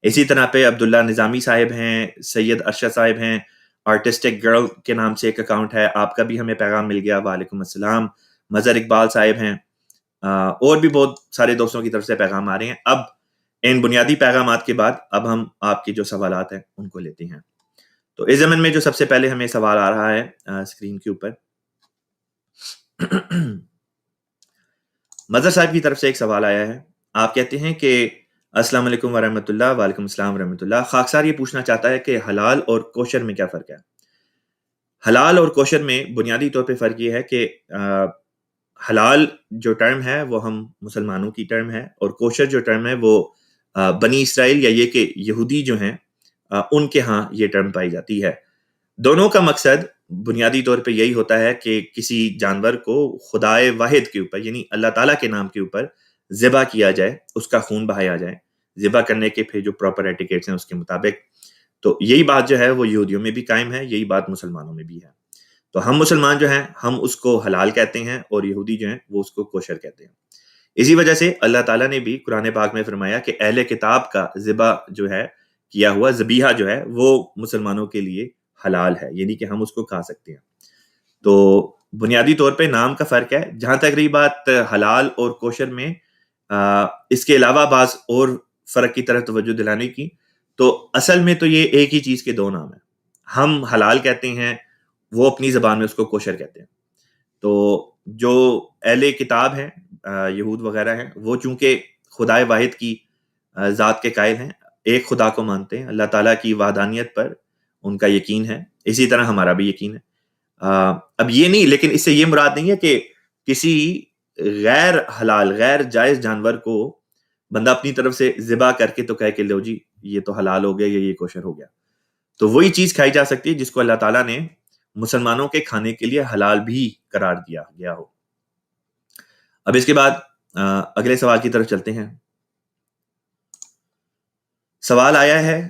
اسی طرح پہ عبداللہ نظامی صاحب ہیں, سید ارشد صاحب ہیں, آرٹسٹک گرل کے نام سے ایک اکاؤنٹ ہے, آپ کا بھی ہمیں پیغام مل گیا, وعلیکم السلام. مظہر اقبال صاحب ہیں, اور بھی بہت سارے دوستوں کی طرف سے پیغام آ رہے ہیں. اب ان بنیادی پیغامات کے بعد اب ہم آپ کے جو سوالات ہیں ان کو لیتے ہیں. تو اس زمن میں جو سب سے پہلے ہمیں سوال آ رہا ہے اسکرین کے اوپر, مظہر صاحب کی طرف سے ایک سوال آیا ہے. آپ کہتے ہیں کہ السلام علیکم ورحمۃ اللہ. وعلیکم السلام ورحمۃ اللہ. خاکسار یہ پوچھنا چاہتا ہے کہ حلال اور کوشر میں کیا فرق ہے؟ حلال اور کوشر میں بنیادی طور پہ فرق یہ ہے کہ حلال جو ٹرم ہے وہ ہم مسلمانوں کی ٹرم ہے, اور کوشر جو ٹرم ہے وہ بنی اسرائیل یا یہ کہ یہودی جو ہیں ان کے ہاں یہ ٹرم پائی جاتی ہے. دونوں کا مقصد بنیادی طور پہ یہی ہوتا ہے کہ کسی جانور کو خدائے واحد کے اوپر یعنی اللہ تعالیٰ کے نام کے اوپر ذبح کیا جائے, اس کا خون بہایا جائے, ذبح کرنے کے پھر جو پراپر ایٹیکیٹس ہیں اس کے مطابق. تو یہی بات جو ہے وہ یہودیوں میں بھی قائم ہے, یہی بات مسلمانوں میں بھی ہے. تو ہم مسلمان جو ہیں ہم اس کو حلال کہتے ہیں, اور یہودی جو ہیں وہ اس کو کوشر کہتے ہیں. اسی وجہ سے اللہ تعالیٰ نے بھی قرآن پاک میں فرمایا کہ اہل کتاب کا ذبح جو ہے کیا ہوا ذبیحہ جو ہے وہ مسلمانوں کے لیے حلال ہے, یعنی کہ ہم اس کو کھا سکتے ہیں. تو بنیادی طور پہ نام کا فرق ہے. جہاں تک رہی بات حلال اور کوشر میں, اس کے علاوہ بعض اور فرق کی طرف توجہ دلانے کی, تو اصل میں تو یہ ایک ہی چیز کے دو نام ہیں. ہم حلال کہتے ہیں, وہ اپنی زبان میں اس کو کوشر کہتے ہیں. تو جو اہل کتاب ہیں یہود وغیرہ ہیں, وہ چونکہ خدائے واحد کی ذات کے قائل ہیں, ایک خدا کو مانتے ہیں, اللہ تعالیٰ کی وحدانیت پر ان کا یقین ہے, اسی طرح ہمارا بھی یقین ہے. اب یہ نہیں, لیکن اس سے یہ مراد نہیں ہے کہ کسی غیر حلال غیر جائز جانور کو بندہ اپنی طرف سے ذبح کر کے تو کہہ کہ لو جی یہ تو حلال ہو گیا یا یہ کوشر ہو گیا. تو وہی چیز کھائی جا سکتی ہے جس کو اللہ تعالیٰ نے مسلمانوں کے کھانے کے لیے حلال بھی قرار دیا گیا ہو. اب اس کے بعد اگلے سوال کی طرف چلتے ہیں. سوال آیا ہے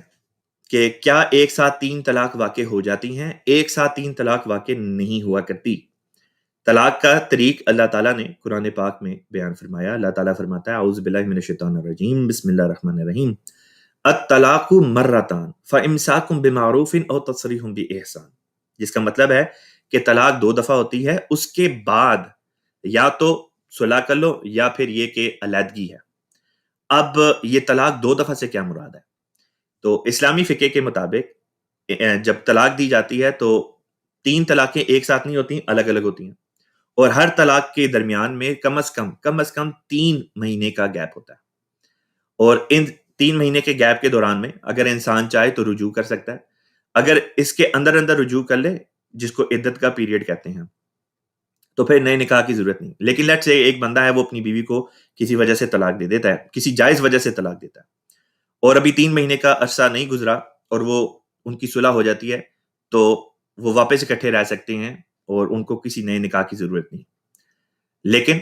کہ کیا ایک ساتھ 3 طلاق واقع ہو جاتی ہیں؟ ایک ساتھ 3 طلاق واقع نہیں ہوا کرتی. طلاق کا طریق اللہ تعالیٰ نے قرآن پاک میں بیان فرمایا. اللہ تعالیٰ فرماتا ہے اعوذ باللہ من الشیطان الرجیم بسم اللہ الرحمن الرحیم الطلاق مرتان فامساک بمعروف او تسریح باحسان, جس کا مطلب ہے کہ طلاق 2 دفعہ ہوتی ہے, اس کے بعد یا تو صلح کر لو یا پھر یہ کہ علیحدگی ہے. اب یہ طلاق 2 دفعہ سے کیا مراد ہے؟ تو اسلامی فقہ کے مطابق جب طلاق دی جاتی ہے تو 3 طلاقیں ایک ساتھ نہیں ہوتی, الگ الگ ہوتی ہیں, اور ہر طلاق کے درمیان میں کم از کم 3 مہینے کا گیپ ہوتا ہے. اور ان 3 مہینے کے گیپ کے دوران میں اگر انسان چاہے تو رجوع کر سکتا ہے. اگر اس کے اندر رجوع کر لے, جس کو عدت کا پیریڈ کہتے ہیں, تو پھر نئے نکاح کی ضرورت نہیں. لیکن لیٹ سے ایک بندہ ہے وہ اپنی بیوی کو کسی وجہ سے طلاق دے دیتا ہے, کسی جائز وجہ سے طلاق دیتا ہے, اور ابھی 3 مہینے کا عرصہ نہیں گزرا اور وہ ان کی صلح ہو جاتی ہے, تو وہ واپس اکٹھے رہ سکتے ہیں اور ان کو کسی نئے نکاح کی ضرورت نہیں. لیکن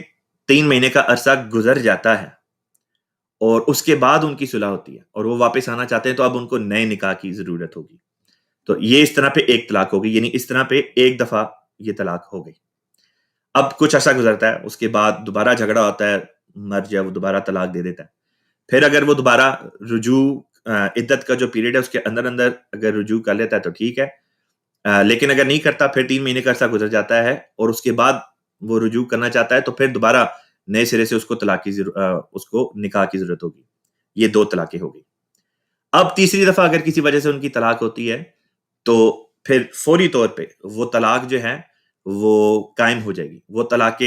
3 مہینے کا عرصہ گزر جاتا ہے اور اس کے بعد ان کی صلح ہوتی ہے اور وہ واپس آنا چاہتے ہیں تو اب ان کو نئے نکاح کی ضرورت ہوگی. تو یہ اس طرح پہ ایک طلاق ہوگی, یعنی اس طرح پہ ایک دفعہ یہ طلاق ہو گئی. اب کچھ عرصہ گزرتا ہے, اس کے بعد دوبارہ جھگڑا ہوتا ہے, مرد جو ہے وہ دوبارہ طلاق دے دیتا ہے. پھر اگر وہ دوبارہ رجوع, عدت کا جو پیریڈ ہے اس کے اندر اگر رجوع کر لیتا ہے تو ٹھیک ہے, لیکن اگر نہیں کرتا پھر 3 مہینے کا عرصہ گزر جاتا ہے اور اس کے بعد وہ رجوع کرنا چاہتا ہے تو پھر دوبارہ نئے سرے سے اس کو نکاح کی ضرورت ہوگی. یہ 2 طلاقیں ہوگی. اب تیسری دفعہ اگر کسی وجہ سے ان کی طلاق ہوتی ہے تو پھر فوری طور پہ وہ طلاق جو ہے وہ قائم ہو جائے گی. وہ طلاق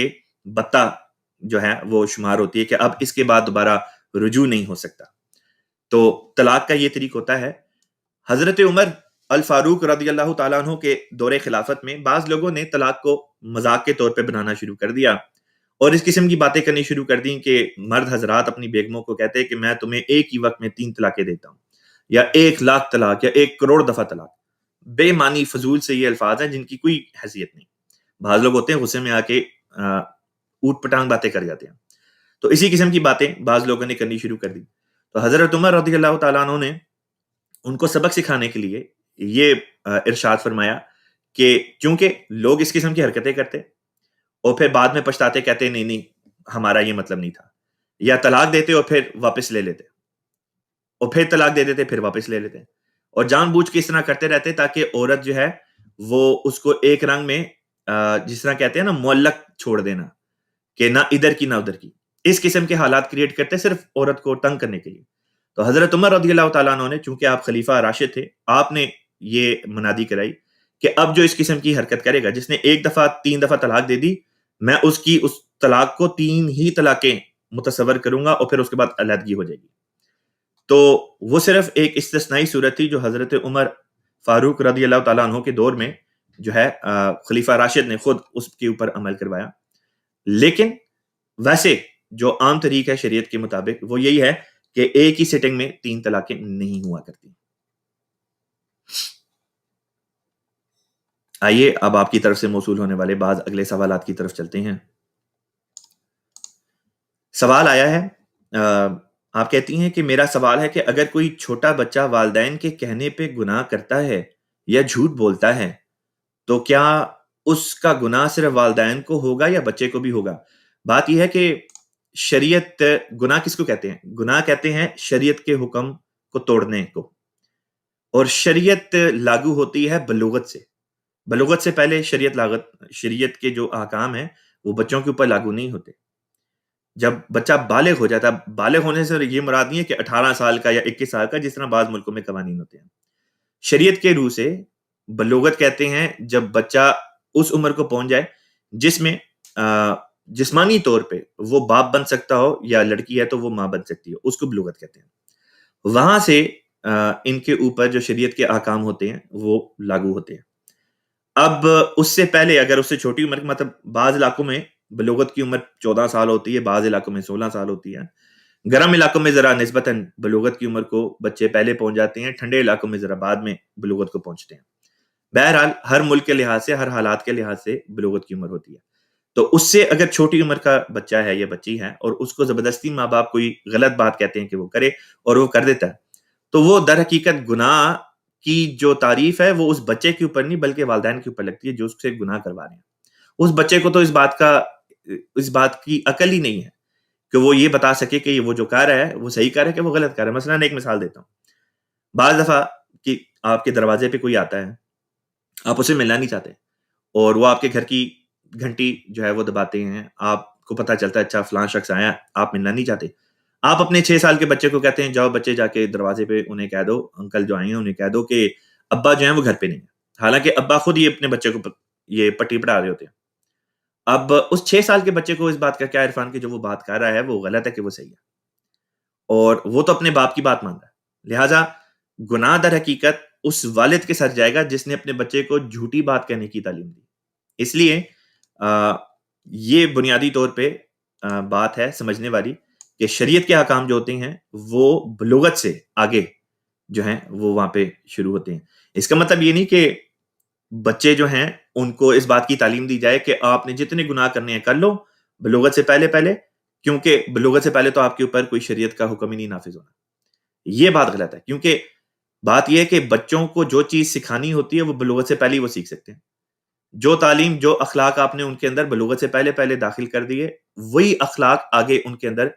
بتہ جو ہے وہ شمار ہوتی ہے کہ اب اس کے بعد دوبارہ رجوع نہیں ہو سکتا. تو طلاق کا یہ طریق ہوتا ہے. حضرت عمر الفاروق رضی اللہ تعالیٰ عنہ کے دور خلافت میں بعض لوگوں نے طلاق کو مذاق کے طور پہ بنانا شروع کر دیا اور اس قسم کی باتیں کرنی شروع کر دیں کہ مرد حضرات اپنی بیگموں کو کہتے ہیں کہ میں تمہیں ایک ہی وقت میں 3 طلاقیں دیتا ہوں, یا 1,00,000 طلاق, یا 1 کروڑ دفعہ طلاق. بے معنی فضول سے یہ الفاظ ہیں جن کی کوئی حیثیت نہیں. بعض لوگ ہوتے ہیں غصے میں آ کے اوٹ پٹانگ باتیں کر جاتے ہیں. تو اسی قسم کی باتیں بعض لوگوں نے کرنی شروع کر دی. تو حضرت عمر رضی اللہ تعالیٰ عنہ نے ان کو سبق سکھانے کے لیے یہ ارشاد فرمایا کہ کیونکہ لوگ اس قسم کی حرکتیں کرتے اور پھر بعد میں پچھتاتے, کہتے نہیں ہمارا یہ مطلب نہیں تھا, یا طلاق دیتے اور پھر واپس لے لیتے, اور پھر طلاق دے دیتے پھر واپس لے لیتے, اور جان بوجھ کے اس طرح کرتے رہتے تاکہ عورت جو ہے وہ اس کو ایک رنگ میں جس طرح کہتے ہیں نا معلق چھوڑ دینا, کہ نہ ادھر کی نہ ادھر کی, اس قسم کے حالات کریٹ کرتے صرف عورت کو تنگ کرنے کے لیے. تو حضرت عمر رضی اللہ تعالیٰ عنہ نے, چونکہ آپ خلیفہ راشد تھے, آپ نے یہ منادی کرائی کہ اب جو اس قسم کی حرکت کرے گا, جس نے 1 دفعہ 3 دفعہ طلاق دے دی, میں اس طلاق کو 3 ہی طلاقیں متصور کروں گا اور پھر اس کے بعد علیحدگی ہو جائے گی. تو وہ صرف ایک استثنائی صورت تھی جو حضرت عمر فاروق رضی اللہ تعالیٰ عنہ کے دور میں جو ہے خلیفہ راشد نے خود اس کے اوپر عمل کروایا. لیکن ویسے جو عام طریقہ ہے شریعت کے مطابق وہ یہی ہے کہ ایک ہی سیٹنگ میں 3 طلاقیں نہیں ہوا کرتی. آئیے اب آپ کی طرف سے موصول ہونے والے بعض اگلے سوالات کی طرف چلتے ہیں. سوال آیا ہے, آپ کہتی ہیں کہ میرا سوال ہے کہ اگر کوئی چھوٹا بچہ والدین کے کہنے پہ گناہ کرتا ہے یا جھوٹ بولتا ہے تو کیا اس کا گناہ صرف والدین کو ہوگا یا بچے کو بھی ہوگا؟ بات یہ ہے کہ شریعت, گناہ کس کو کہتے ہیں؟ گناہ کہتے ہیں شریعت کے حکم کو توڑنے کو, اور شریعت لاگو ہوتی ہے بلوغت سے. بلوغت سے پہلے شریعت کے جو احکام ہیں وہ بچوں کے اوپر لاگو نہیں ہوتے. جب بچہ بالغ ہو جاتا ہے, بالغ ہونے سے یہ مراد نہیں ہے کہ 18 سال کا یا 21 سال کا جس طرح بعض ملکوں میں قوانین ہوتے ہیں. شریعت کے روح سے بلوغت کہتے ہیں جب بچہ اس عمر کو پہنچ جائے جس میں جسمانی طور پہ وہ باپ بن سکتا ہو, یا لڑکی ہے تو وہ ماں بن سکتی ہو, اس کو بلوغت کہتے ہیں. وہاں سے ان کے اوپر جو شریعت کے احکام ہوتے ہیں وہ لاگو ہوتے ہیں. اب اس سے پہلے اگر اس سے چھوٹی عمر, مطلب بعض علاقوں میں بلوغت کی عمر 14 سال ہوتی ہے, بعض علاقوں میں 16 سال ہوتی ہے. گرم علاقوں میں ذرا نسبتاً بلوغت کی عمر کو بچے پہلے پہنچ جاتے ہیں, ٹھنڈے علاقوں میں ذرا بعد میں بلوغت کو پہنچتے ہیں. بہرحال ہر ملک کے لحاظ سے, ہر حالات کے لحاظ سے بلوغت کی عمر ہوتی ہے. تو اس سے اگر چھوٹی عمر کا بچہ ہے یا بچی ہے اور اس کو زبردستی ماں باپ کوئی غلط بات کہتے ہیں کہ وہ کرے اور وہ کر دیتا ہے, تو وہ در حقیقت گناہ کی جو تعریف ہے وہ اس بچے کے اوپر نہیں بلکہ والدین کے اوپر لگتی ہے جو اس سے گناہ کروا رہے ہیں. اس بچے کو تو اس بات کی عقل ہی نہیں ہے کہ وہ یہ بتا سکے کہ وہ جو کر رہا ہے وہ صحیح کر رہا ہے کہ وہ غلط کر رہا ہے. مثلا ایک مثال دیتا ہوں. بعض دفعہ کہ آپ کے دروازے پہ کوئی آتا ہے, آپ اسے ملنا نہیں چاہتے اور وہ آپ کے گھر کی گھنٹی جو ہے وہ دباتے ہیں, آپ کو پتہ چلتا ہے اچھا فلاں شخص آیا, آپ ملنا نہیں چاہتے. آپ اپنے 6 سال کے بچے کو کہتے ہیں جاؤ بچے جا کے دروازے پہ انہیں کہہ دو, انکل جو آئے ہیں انہیں کہہ دو کہ ابا جو ہیں وہ گھر پہ نہیں ہے, حالانکہ ابا خود ہی اپنے بچے کو یہ پٹی پڑھا رہے ہوتے ہیں. اب اس 6 سال کے بچے کو اس بات کا کیا عرفان کہ جو وہ بات کر رہا ہے وہ غلط ہے کہ وہ صحیح ہے, اور وہ تو اپنے باپ کی بات مان رہا ہے. لہٰذا گناہ در حقیقت اس والد کے ساتھ جائے گا جس نے اپنے بچے کو جھوٹی بات کہنے کی تعلیم دی. اس لیے یہ بنیادی طور پہ بات ہے سمجھنے والی کہ شریعت کے احکام جو ہوتے ہیں وہ بلوغت سے آگے جو ہیں وہ وہاں پہ شروع ہوتے ہیں. اس کا مطلب یہ نہیں کہ بچے جو ہیں ان کو اس بات کی تعلیم دی جائے کہ آپ نے جتنے گناہ کرنے ہیں کر لو بلوغت سے پہلے, کیونکہ بلوغت سے پہلے تو آپ کے اوپر کوئی شریعت کا حکم ہی نہیں نافذ ہونا. یہ بات غلط ہے، کیونکہ بات یہ ہے کہ بچوں کو جو چیز سکھانی ہوتی ہے وہ بلوغت سے پہلے ہی وہ سیکھ سکتے ہیں. جو تعلیم، جو اخلاق آپ نے ان کے اندر بلوغت سے پہلے داخل کر دیے، وہی اخلاق آگے ان کے اندر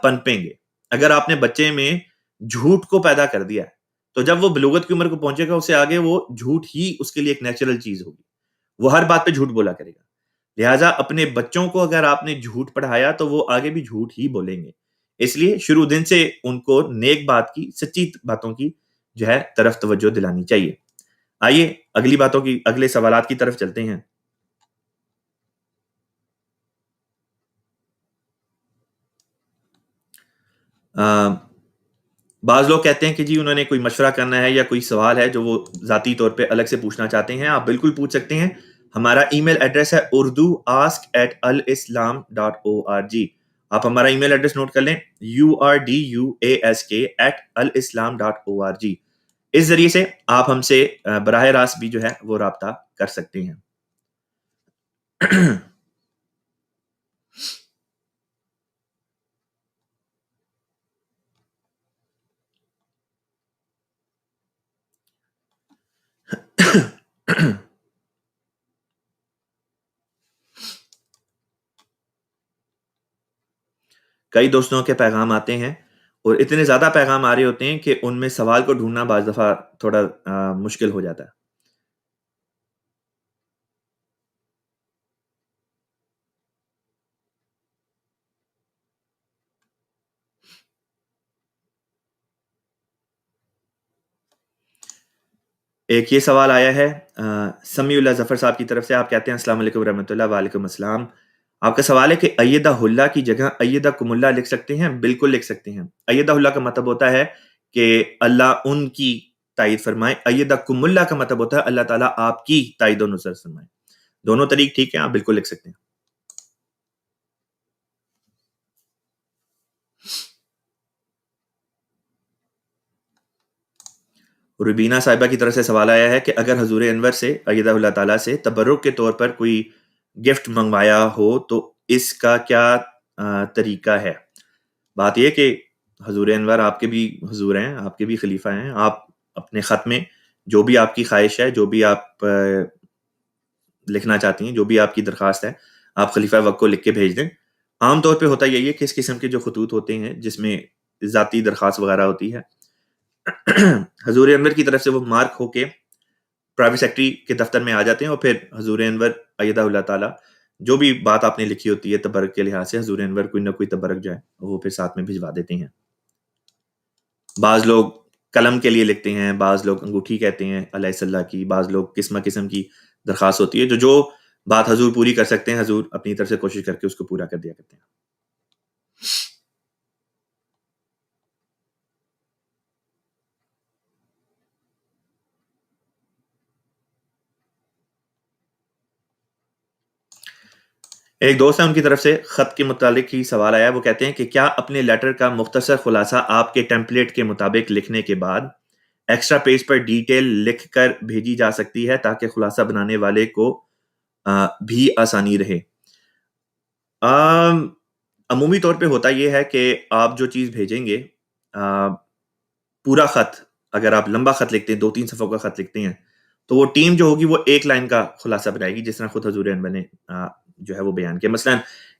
پنپیں گے. اگر آپ نے بچے میں جھوٹ کو پیدا کر دیا ہے تو جب وہ بلوغت کی عمر کو پہنچے گا، اسے آگے وہ جھوٹ ہی اس کے لیے ایک نیچرل چیز ہوگی. وہ ہر بات پہ جھوٹ بولا کرے گا. لہٰذا اپنے بچوں کو اگر آپ نے جھوٹ پڑھایا تو وہ آگے بھی جھوٹ ہی بولیں گے. اس لیے شروع دن سے ان کو نیک بات کی، سچی باتوں کی جو ہے طرف توجہ دلانی چاہیے. آئیے اگلے سوالات کی طرف چلتے ہیں. بعض لوگ کہتے ہیں کہ جی انہوں نے کوئی مشورہ کرنا ہے یا کوئی سوال ہے جو وہ ذاتی طور پہ الگ سے پوچھنا چاہتے ہیں. آپ بالکل پوچھ سکتے ہیں. ہمارا ای میل ایڈریس ہے urduask@alislam.org. آپ ہمارا ای میل ایڈریس نوٹ کر لیں، urduask@alislam.org. اس ذریعے سے آپ ہم سے براہ راست بھی جو ہے وہ رابطہ کر سکتے ہیں. کئی دوستوں کے پیغام آتے ہیں اور اتنے زیادہ پیغام آ رہے ہوتے ہیں کہ ان میں سوال کو ڈھونڈنا بعض دفعہ تھوڑا مشکل ہو جاتا ہے. ایک یہ سوال آیا ہے سمیع اللہ ظفر صاحب کی طرف سے. آپ کہتے ہیں السلام علیکم ورحمۃ اللہ. وعلیکم السلام. آپ کا سوال ہے کہ ایدہ اللہ کی جگہ ایدہ کم اللہ لکھ سکتے ہیں؟ بالکل لکھ سکتے ہیں. ایدہ اللہ کا مطلب ہوتا ہے کہ اللہ ان کی تائید فرمائے. ایدہ کم اللہ کا مطلب ہوتا ہے اللہ تعالیٰ آپ کی تائید و نصرت فرمائے. دونوں طریق ٹھیک ہیں، آپ بالکل لکھ سکتے ہیں. ربینہ صاحبہ کی طرف سے سوال آیا ہے کہ اگر حضور انور سے ایدہ اللہ تعالیٰ سے تبرک کے طور پر کوئی گفٹ منگوایا ہو تو اس کا کیا طریقہ ہے؟ بات یہ کہ حضور انور آپ کے بھی حضور ہیں، آپ کے بھی خلیفہ ہیں. آپ اپنے خط میں جو بھی آپ کی خواہش ہے، جو بھی آپ لکھنا چاہتی ہیں، جو بھی آپ کی درخواست ہے، آپ خلیفہ وقت کو لکھ کے بھیج دیں. عام طور پہ ہوتا یہی ہے کہ اس قسم کے جو خطوط ہوتے ہیں جس میں ذاتی درخواست وغیرہ ہوتی ہے، حضور انور کی طرف سے وہ مارک ہو کے پرائیویٹ سیکرٹری کے دفتر میں آ جاتے ہیں اور پھر حضور انور ایدہ اللہ تعالیٰ جو بھی بات آپ نے لکھی ہوتی ہے تبرک کے لحاظ سے، حضور انور کوئی نہ کوئی تبرک جو ہے وہ پھر ساتھ میں بھجوا دیتے ہیں. بعض لوگ قلم کے لیے لکھتے ہیں، بعض لوگ انگوٹھی کہتے ہیں علیہ صلی کی، بعض لوگ قسم کی درخواست ہوتی ہے. جو بات حضور پوری کر سکتے ہیں حضور اپنی طرف سے کوشش کر کے اس کو پورا کر دیا کرتے ہیں. ایک دوست ہے، ان کی طرف سے خط کے متعلق ہی سوال آیا. وہ کہتے ہیں کہ کیا اپنے لیٹر کا مختصر خلاصہ آپ کے ٹیمپلیٹ کے مطابق لکھنے کے بعد ایکسٹرا پیج پر ڈیٹیل لکھ کر بھیجی جا سکتی ہے تاکہ خلاصہ بنانے والے کو بھی آسانی رہے؟ عمومی طور پہ ہوتا یہ ہے کہ آپ جو چیز بھیجیں گے، پورا خط، اگر آپ لمبا خط لکھتے ہیں، 2-3 صفحوں کا خط لکھتے ہیں، تو وہ ٹیم جو ہوگی وہ ایک لائن کا خلاصہ بنائے گی، جس طرح خود حضور انور نے جو ہے وہ بیان کیا. مثلا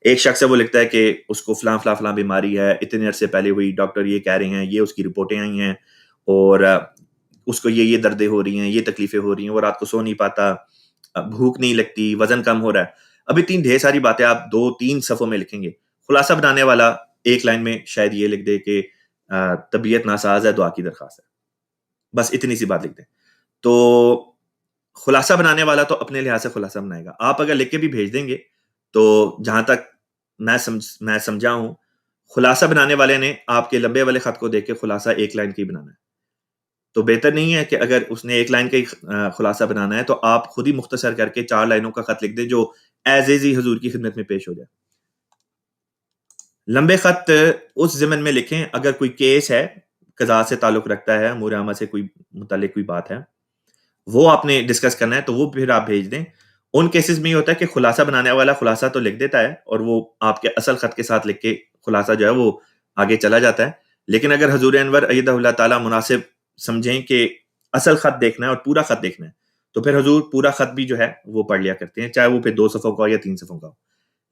ایک شخص ہے، وہ لکھتا ہے کہ اس کو فلاں فلاں فلاں بیماری ہے، اتنے عرصے پہلے ہوئی، ڈاکٹر یہ کہہ رہے ہیں، یہ اس کی رپورٹیں آئی ہیں، اور اس کو یہ دردیں ہو رہی ہیں، یہ تکلیفیں ہو رہی ہیں، وہ رات کو سو نہیں پاتا، بھوک نہیں لگتی، وزن کم ہو رہا ہے. اب اتنی ڈھیر ساری باتیں آپ 2-3 صفحوں میں لکھیں گے. خلاصہ بنانے والا ایک لائن میں شاید یہ لکھ دے کہ طبیعت ناساز ہے، دعا کی درخواست ہے. بس اتنی سی بات لکھ دیں. تو خلاصہ بنانے والا تو اپنے لحاظ سے خلاصہ بنائے گا. آپ اگر لکھ کے بھی بھیج دیں گے تو جہاں تک میں سمجھا ہوں، خلاصہ بنانے والے نے آپ کے لمبے والے خط کو دیکھ کے خلاصہ ایک لائن کی بنانا ہے. تو بہتر نہیں ہے کہ اگر اس نے ایک لائن کا ہی خلاصہ بنانا ہے تو آپ خود ہی مختصر کر کے 4 لائنوں کا خط لکھ دیں جو ایز ہی حضور کی خدمت میں پیش ہو جائے. لمبے خط اس ضمن میں لکھیں اگر کوئی کیس ہے، قضاء سے تعلق رکھتا ہے، امور عامہ سے کوئی متعلق کوئی بات ہے، وہ آپ نے ڈسکس کرنا ہے تو وہ پھر آپ بھیج دیں. ان کیسز میں یہ ہوتا ہے کہ خلاصہ بنانے والا خلاصہ تو لکھ دیتا ہے اور وہ آپ کے اصل خط کے ساتھ لکھ کے خلاصہ جو ہے وہ آگے چلا جاتا ہے، لیکن اگر حضور انور ایدہ اللہ تعالیٰ مناسب سمجھیں کہ اصل خط دیکھنا ہے اور پورا خط دیکھنا ہے، تو پھر حضور پورا خط بھی جو ہے وہ پڑھ لیا کرتے ہیں، چاہے وہ پھر 2 صفحوں کا ہو یا 3 صفحوں کا ہو،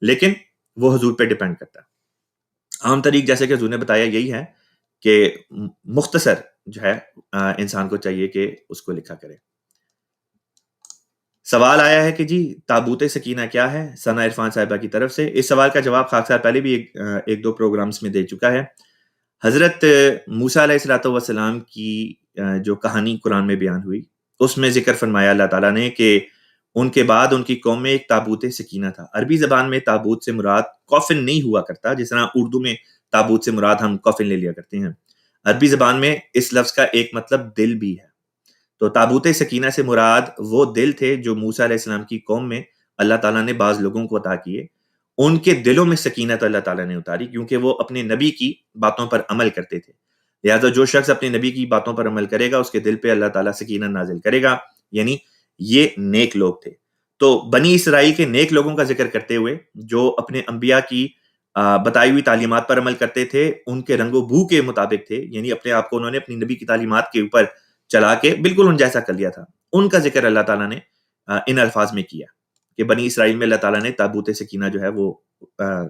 لیکن وہ حضور پہ ڈیپینڈ کرتا ہے۔ عام طریق جیسے کہ حضور نے بتایا یہی ہے کہ مختصر جو ہے انسان کو چاہیے کہ اس کو لکھا کرے۔ سوال آیا ہے کہ جی تابوت سکینہ کیا ہے، ثنا عرفان صاحبہ کی طرف سے۔ اس سوال کا جواب خاک صاحب پہلے بھی ایک دو پروگرامز میں دے چکا ہے۔ حضرت موسیٰ علیہ الصلوۃ والسلام کی جو کہانی قرآن میں بیان ہوئی، اس میں ذکر فرمایا اللہ تعالیٰ نے کہ ان کے بعد ان کی قوم میں ایک تابوت سکینہ تھا۔ عربی زبان میں تابوت سے مراد کافن نہیں ہوا کرتا، جس طرح اردو میں تابوت سے مراد ہم کافن لے لیا کرتے ہیں۔ عربی زبان میں اس لفظ کا ایک مطلب دل بھی ہے۔ تو تابوت سکینہ سے مراد وہ دل تھے جو موسیٰ علیہ السلام کی قوم میں اللہ تعالیٰ نے بعض لوگوں کو عطا کیے۔ ان کے دلوں میں سکینت اللہ تعالیٰ نے اتاری، کیونکہ وہ اپنے نبی کی باتوں پر عمل کرتے تھے۔ لہٰذا جو شخص اپنے نبی کی باتوں پر عمل کرے گا اس کے دل پہ اللہ تعالیٰ سکینت نازل کرے گا، یعنی یہ نیک لوگ تھے۔ تو بنی اسرائیل کے نیک لوگوں کا ذکر کرتے ہوئے جو اپنے انبیاء کی بتائی ہوئی تعلیمات پر عمل کرتے تھے، ان کے رنگ و بو کے مطابق تھے، یعنی اپنے آپ کو انہوں نے اپنی نبی کی تعلیمات کے اوپر چلا کے بالکل ان جیسا کر لیا تھا، ان کا ذکر اللہ تعالیٰ نے ان الفاظ میں کیا کہ بنی اسرائیل میں اللہ تعالیٰ نے تابوت سکینہ جو ہے وہ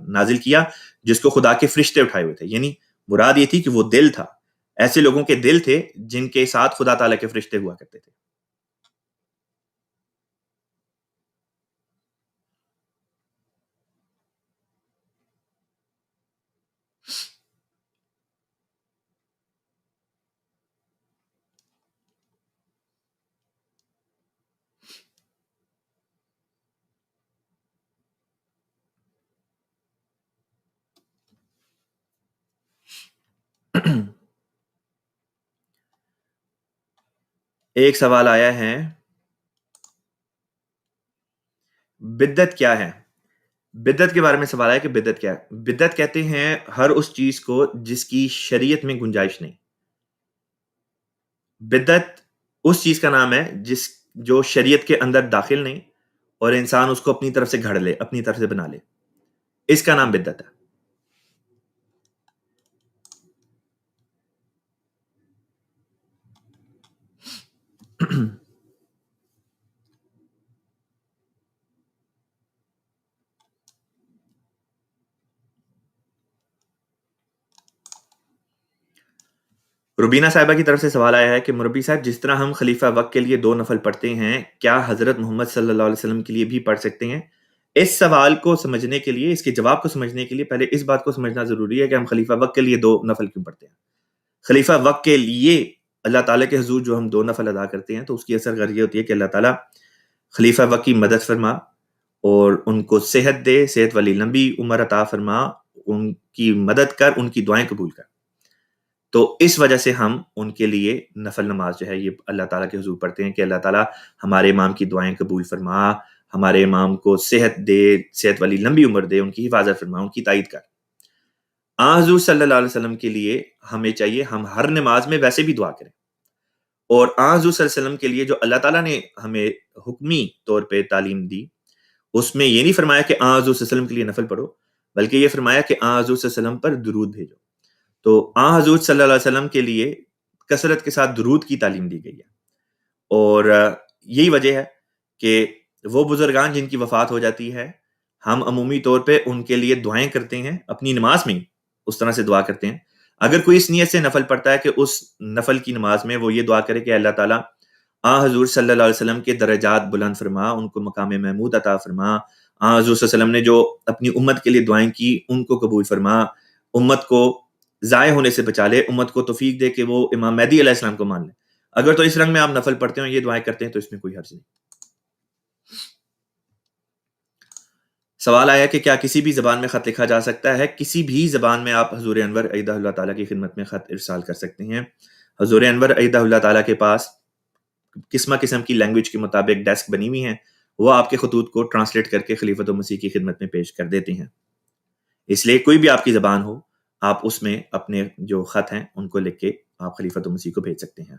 نازل کیا، جس کو خدا کے فرشتے اٹھائے ہوئے تھے۔ یعنی مراد یہ تھی کہ وہ دل تھا، ایسے لوگوں کے دل تھے جن کے ساتھ خدا تعالیٰ کے فرشتے ہوا کرتے تھے۔ ایک سوال آیا ہے، بدعت کیا ہے؟ بدعت کے بارے میں سوال ہے کہ بدعت کیا ہے؟ بدعت کہتے ہیں ہر اس چیز کو جس کی شریعت میں گنجائش نہیں۔ بدعت اس چیز کا نام ہے جو شریعت کے اندر داخل نہیں اور انسان اس کو اپنی طرف سے گھڑ لے، اپنی طرف سے بنا لے، اس کا نام بدعت ہے۔ روبینہ صاحبہ کی طرف سے سوال آیا ہے کہ مربی صاحب، جس طرح ہم خلیفہ وقت کے لیے 2 نفل پڑھتے ہیں، کیا حضرت محمد صلی اللہ علیہ وسلم کے لیے بھی پڑھ سکتے ہیں؟ اس سوال کو سمجھنے کے لیے، اس کے جواب کو سمجھنے کے لیے پہلے اس بات کو سمجھنا ضروری ہے کہ ہم خلیفہ وقت کے لیے 2 نفل کیوں پڑھتے ہیں۔ خلیفہ وقت کے لیے اللہ تعالیٰ کے حضور جو ہم 2 نفل ادا کرتے ہیں تو اس کی اثر غرض یہ ہوتی ہے کہ اللہ تعالیٰ خلیفہ وقت کی مدد فرما اور ان کو صحت دے، صحت والی لمبی عمر عطا فرما، ان کی مدد کر، ان کی دعائیں قبول کر۔ تو اس وجہ سے ہم ان کے لیے نفل نماز جو ہے یہ اللہ تعالیٰ کے حضور پڑھتے ہیں کہ اللہ تعالیٰ ہمارے امام کی دعائیں قبول فرما، ہمارے امام کو صحت دے، صحت والی لمبی عمر دے، ان کی حفاظت فرما، ان کی تائید کر۔ حضور صلی اللہ علیہ وسلم کے لیے ہمیں چاہیے ہم ہر نماز میں ویسے بھی دعا کریں، اور حضور صلی اللہ علیہ وسلم کے لیے جو اللہ تعالیٰ نے ہمیں حکمی طور پہ تعلیم دی، اس میں یہ نہیں فرمایا کہ حضور صلی اللہ علیہ وسلم کے لیے نفل پڑھو، بلکہ یہ فرمایا کہ حضور صلی اللہ علیہ وسلم پر درود بھیجو۔ تو حضور صلی اللہ علیہ وسلم کے لیے کثرت کے ساتھ درود کی تعلیم دی گئی ہے، اور یہی وجہ ہے کہ وہ بزرگان جن کی وفات ہو جاتی ہے، ہم عمومی طور پہ ان کے لیے دعائیں کرتے ہیں، اپنی نماز میں اس طرح سے دعا کرتے ہیں۔ اگر کوئی اس نیت سے نفل پڑھتا ہے کہ اس نفل کی نماز میں وہ یہ دعا کرے کہ اللہ تعالیٰ حضور صلی اللہ علیہ وسلم کے درجات بلند فرما، ان کو مقام محمود عطا فرما، حضور صلی اللہ علیہ وسلم نے جو اپنی امت کے لیے دعائیں کی ان کو قبول فرما، امت کو ضائع ہونے سے بچا لے، امت کو توفیق دے کہ وہ امام مہدی علیہ السلام کو مان لے۔ اگر تو اس رنگ میں آپ نفل پڑھتے ہیں یہ دعائیں کرتے ہیں تو اس میں کوئی حرج نہیں۔ سوال آیا کہ کیا کسی بھی زبان میں خط لکھا جا سکتا ہے؟ کسی بھی زبان میں آپ حضور انور ایدہ اللہ تعالیٰ کی خدمت میں خط ارسال کر سکتے ہیں۔ حضور انور ایدہ اللہ تعالیٰ کے پاس قسم قسم کی لینگویج کے مطابق ڈیسک بنی ہوئی ہیں، وہ آپ کے خطوط کو ٹرانسلیٹ کر کے خلیفۃ المسیح کی خدمت میں پیش کر دیتے ہیں۔ اس لیے کوئی بھی آپ کی زبان ہو، آپ اس میں اپنے جو خط ہیں ان کو لکھ کے آپ خلیفۃ المسیح کو بھیج سکتے ہیں۔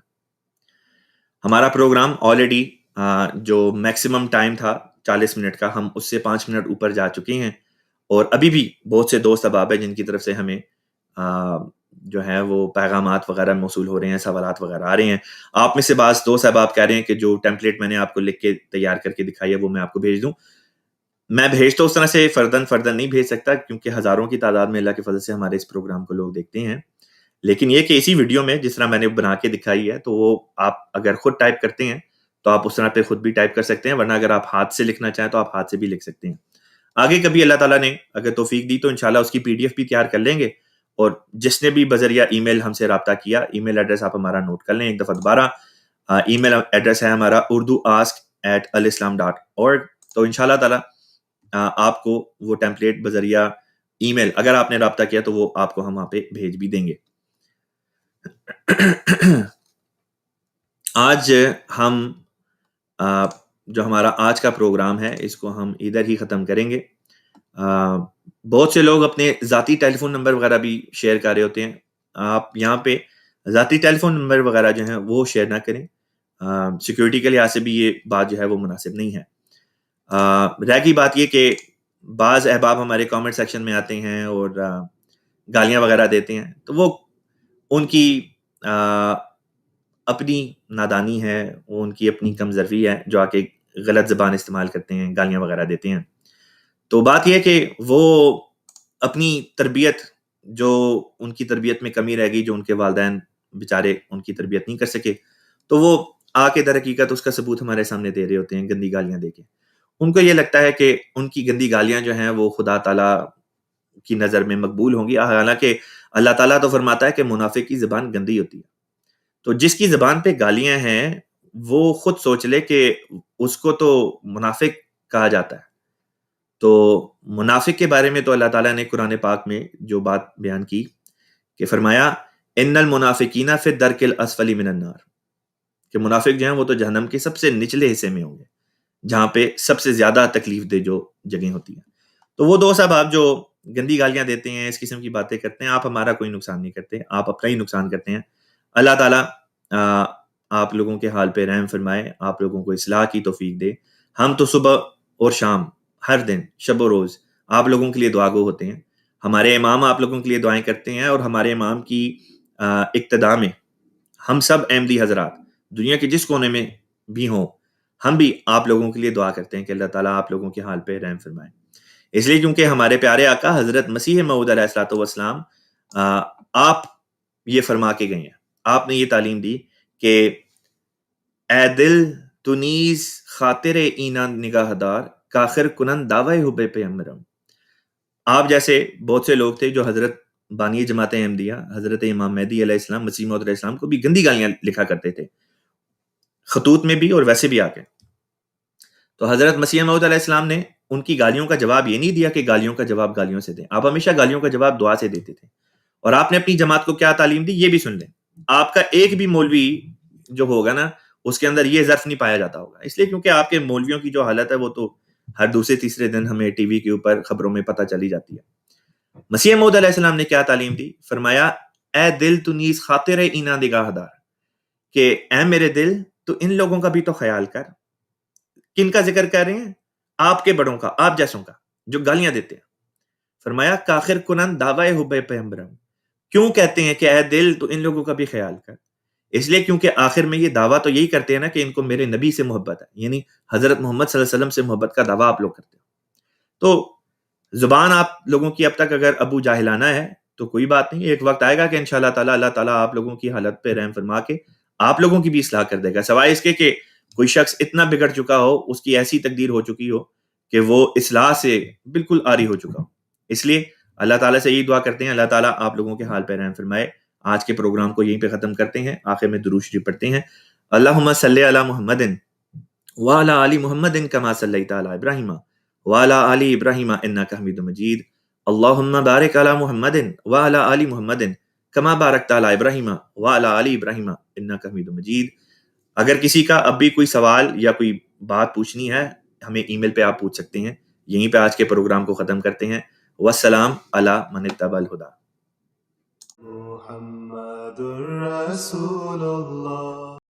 ہمارا پروگرام آلریڈی جو میکسیمم ٹائم تھا 40 منٹ کا، ہم اس سے 5 منٹ اوپر جا چکے ہیں، اور ابھی بھی بہت سے دوست احباب ہیں جن کی طرف سے ہمیں جو ہے وہ پیغامات وغیرہ موصول ہو رہے ہیں، سوالات وغیرہ آ رہے ہیں. آپ میں سے بعض دوست احباب کہہ رہے ہیں کہ جو ٹیمپلیٹ میں نے آپ کو لکھ کے تیار کر کے دکھائی ہے وہ میں آپ کو بھیج دوں. میں بھیج تو اس طرح سے فردن نہیں بھیج سکتا، کیونکہ ہزاروں کی تعداد میں اللہ کے فضل سے ہمارے اس پروگرام کو لوگ دیکھتے ہیں. لیکن یہ کہ اسی ویڈیو میں جس طرح میں نے بنا کے دکھائی ہے، تو وہ آپ اگر خود ٹائپ کرتے ہیں تو آپ اس طرح پہ خود بھی ٹائپ کر سکتے ہیں، ورنہ اگر آپ ہاتھ سے لکھنا چاہیں تو آپ ہاتھ سے بھی لکھ سکتے ہیں. آگے کبھی اللہ تعالیٰ نے اگر توفیق دی تو انشاءاللہ اس کی PDF بھی تیار کر لیں گے. اور جس نے بھی بذریعہ ای میل ہم سے رابطہ کیا، ای میل ایڈریس آپ ہمارا نوٹ کر لیں ایک دفعہ دوبارہ. ای میل ایڈریس ہے ہمارا urduask@alislam.org. تو انشاءاللہ تعالیٰ آپ کو وہ ٹیمپلیٹ بذریعہ ای میل اگر آپ نے رابطہ کیا تو وہ آپ کو ہم وہاں پہ بھیج بھی دیں گے. آج ہم جو ہمارا آج کا پروگرام ہے اس کو ہم ادھر ہی ختم کریں گے. بہت سے لوگ اپنے ذاتی ٹیلی فون نمبر وغیرہ بھی شیئر کر رہے ہوتے ہیں. آپ یہاں پہ ذاتی ٹیلی فون نمبر وغیرہ جو ہیں وہ شیئر نہ کریں. سیکیورٹی کے لحاظ سے بھی یہ بات جو ہے وہ مناسب نہیں ہے. رہ گئی بات یہ کہ بعض احباب ہمارے کامنٹ سیکشن میں آتے ہیں اور گالیاں وغیرہ دیتے ہیں، تو وہ ان کی اپنی نادانی ہے، وہ ان کی اپنی کمزوری ہے جو آ کے غلط زبان استعمال کرتے ہیں، گالیاں وغیرہ دیتے ہیں. تو بات یہ کہ وہ اپنی تربیت، جو ان کی تربیت میں کمی رہ گئی، جو ان کے والدین بیچارے ان کی تربیت نہیں کر سکے، تو وہ آ کے در حقیقت اس کا ثبوت ہمارے سامنے دے رہے ہوتے ہیں گندی گالیاں دے کے. ان کو یہ لگتا ہے کہ ان کی گندی گالیاں جو ہیں وہ خدا تعالیٰ کی نظر میں مقبول ہوں گی، حالانکہ اللہ تعالیٰ تو فرماتا ہے کہ منافق کی زبان گندی ہوتی ہے. تو جس کی زبان پہ گالیاں ہیں وہ خود سوچ لے کہ اس کو تو منافق کہا جاتا ہے. تو منافق کے بارے میں تو اللہ تعالیٰ نے قرآن پاک میں جو بات بیان کی کہ فرمایا ان المنافقین فی الدرک الاسفل من النار، کہ منافق جو ہیں وہ تو جہنم کے سب سے نچلے حصے میں ہوں گے، جہاں پہ سب سے زیادہ تکلیف دہ جو جگہیں ہوتی ہیں. تو وہ دوست صاحب جو گندی گالیاں دیتے ہیں، اس قسم کی باتیں کرتے ہیں، آپ ہمارا کوئی نقصان نہیں کرتے، آپ اپنا ہی نقصان کرتے ہیں. اللہ تعالیٰ آپ لوگوں کے حال پہ رحم فرمائے، آپ لوگوں کو اصلاح کی توفیق دے. ہم تو صبح اور شام ہر دن شب و روز آپ لوگوں کے لیے دعا گو ہوتے ہیں. ہمارے امام آپ لوگوں کے لیے دعائیں کرتے ہیں، اور ہمارے امام کی اقتداء میں ہم سب احمدی حضرات دنیا کے جس کونے میں بھی ہوں، ہم بھی آپ لوگوں کے لیے دعا کرتے ہیں کہ اللہ تعالیٰ آپ لوگوں کے حال پہ رحم فرمائے. اس لیے کیونکہ ہمارے پیارے آقا حضرت مسیح موعود علیہ الصلوۃ والسلام آپ یہ فرما کے گئے ہیں، آپ نے یہ تعلیم دی کہ اے دل تو نیز خاطر اینا نگاہ دار کاخر کنن دعوی حب پیغمبرم. آپ جیسے بہت سے لوگ تھے جو حضرت بانی جماعت احمدیہ حضرت امام مہدی علیہ السلام مسیح موعود علیہ السلام کو بھی گندی گالیاں لکھا کرتے تھے، خطوط میں بھی اور ویسے بھی آ کے. تو حضرت مسیح موعود علیہ السلام نے ان کی گالیوں کا جواب یہ نہیں دیا کہ گالیوں کا جواب گالیوں سے دیں، آپ ہمیشہ گالیوں کا جواب دعا سے دیتے تھے. اور آپ نے اپنی جماعت کو کیا تعلیم دی یہ بھی سن لیں. آپ کا ایک بھی مولوی جو ہوگا نا اس کے اندر یہ ظرف نہیں پایا جاتا ہوگا، اس لیے کیونکہ آپ کے مولویوں کی جو حالت ہے وہ تو ہر دوسرے تیسرے دن ہمیں ٹی وی کے اوپر خبروں میں پتہ چلی جاتی ہے. مسیح موعود علیہ السلام نے کیا تعلیم دی؟ فرمایا اے دل تو نیز خاطر اینا نگاہ دار، کہ اے میرے دل تو ان لوگوں کا بھی تو خیال کر. کن کا ذکر کر رہے ہیں؟ آپ کے بڑوں کا، آپ جیسوں کا جو گالیاں دیتے ہیں. فرمایا کاخر کنن دعوی حب پیغمبرم، کیوں کہتے ہیں کہ اے دل تو ان لوگوں کا بھی خیال کر؟ اس لیے کیونکہ آخر میں یہ دعویٰ تو یہی کرتے ہیں نا کہ ان کو میرے نبی سے محبت ہے، یعنی حضرت محمد صلی اللہ علیہ وسلم سے محبت کا دعویٰ آپ لوگ کرتے ہیں. تو زبان آپ لوگوں کی اب تک اگر ابو جاہلانہ ہے تو کوئی بات نہیں، ایک وقت آئے گا کہ انشاءاللہ تعالیٰ اللہ تعالیٰ آپ لوگوں کی حالت پہ رحم فرما کے آپ لوگوں کی بھی اصلاح کر دے گا، سوائے اس کے کہ کوئی شخص اتنا بگڑ چکا ہو، اس کی ایسی تقدیر ہو چکی ہو کہ وہ اصلاح سے بالکل عاری ہو چکا ہو. اس لیے اللہ تعالیٰ سے یہی دعا کرتے ہیں اللہ تعالیٰ آپ لوگوں کے حال پہ رحم فرمائے. آج کے پروگرام کو یہیں پہ ختم کرتے ہیں، آخر میں درود شریف پڑھتے ہیں. اللہم صلی علی محمد وعلی آل محمد کما صلیت علی ابراہیم وعلی آل ابراہیم انک حمید مجید. اللہم بارک علی محمد وعلی آل محمد کما بارکت علی ابراہیم وعلی آل ابراہیم انک حمید مجید. اگر کسی کا اب بھی کوئی سوال یا کوئی بات پوچھنی ہے ہمیں ای میل پہ آپ پوچھ سکتے ہیں. یہیں پہ آج کے پروگرام کو ختم کرتے ہیں. والسلام علی من اتبع الہدی. محمد رسول اللہ.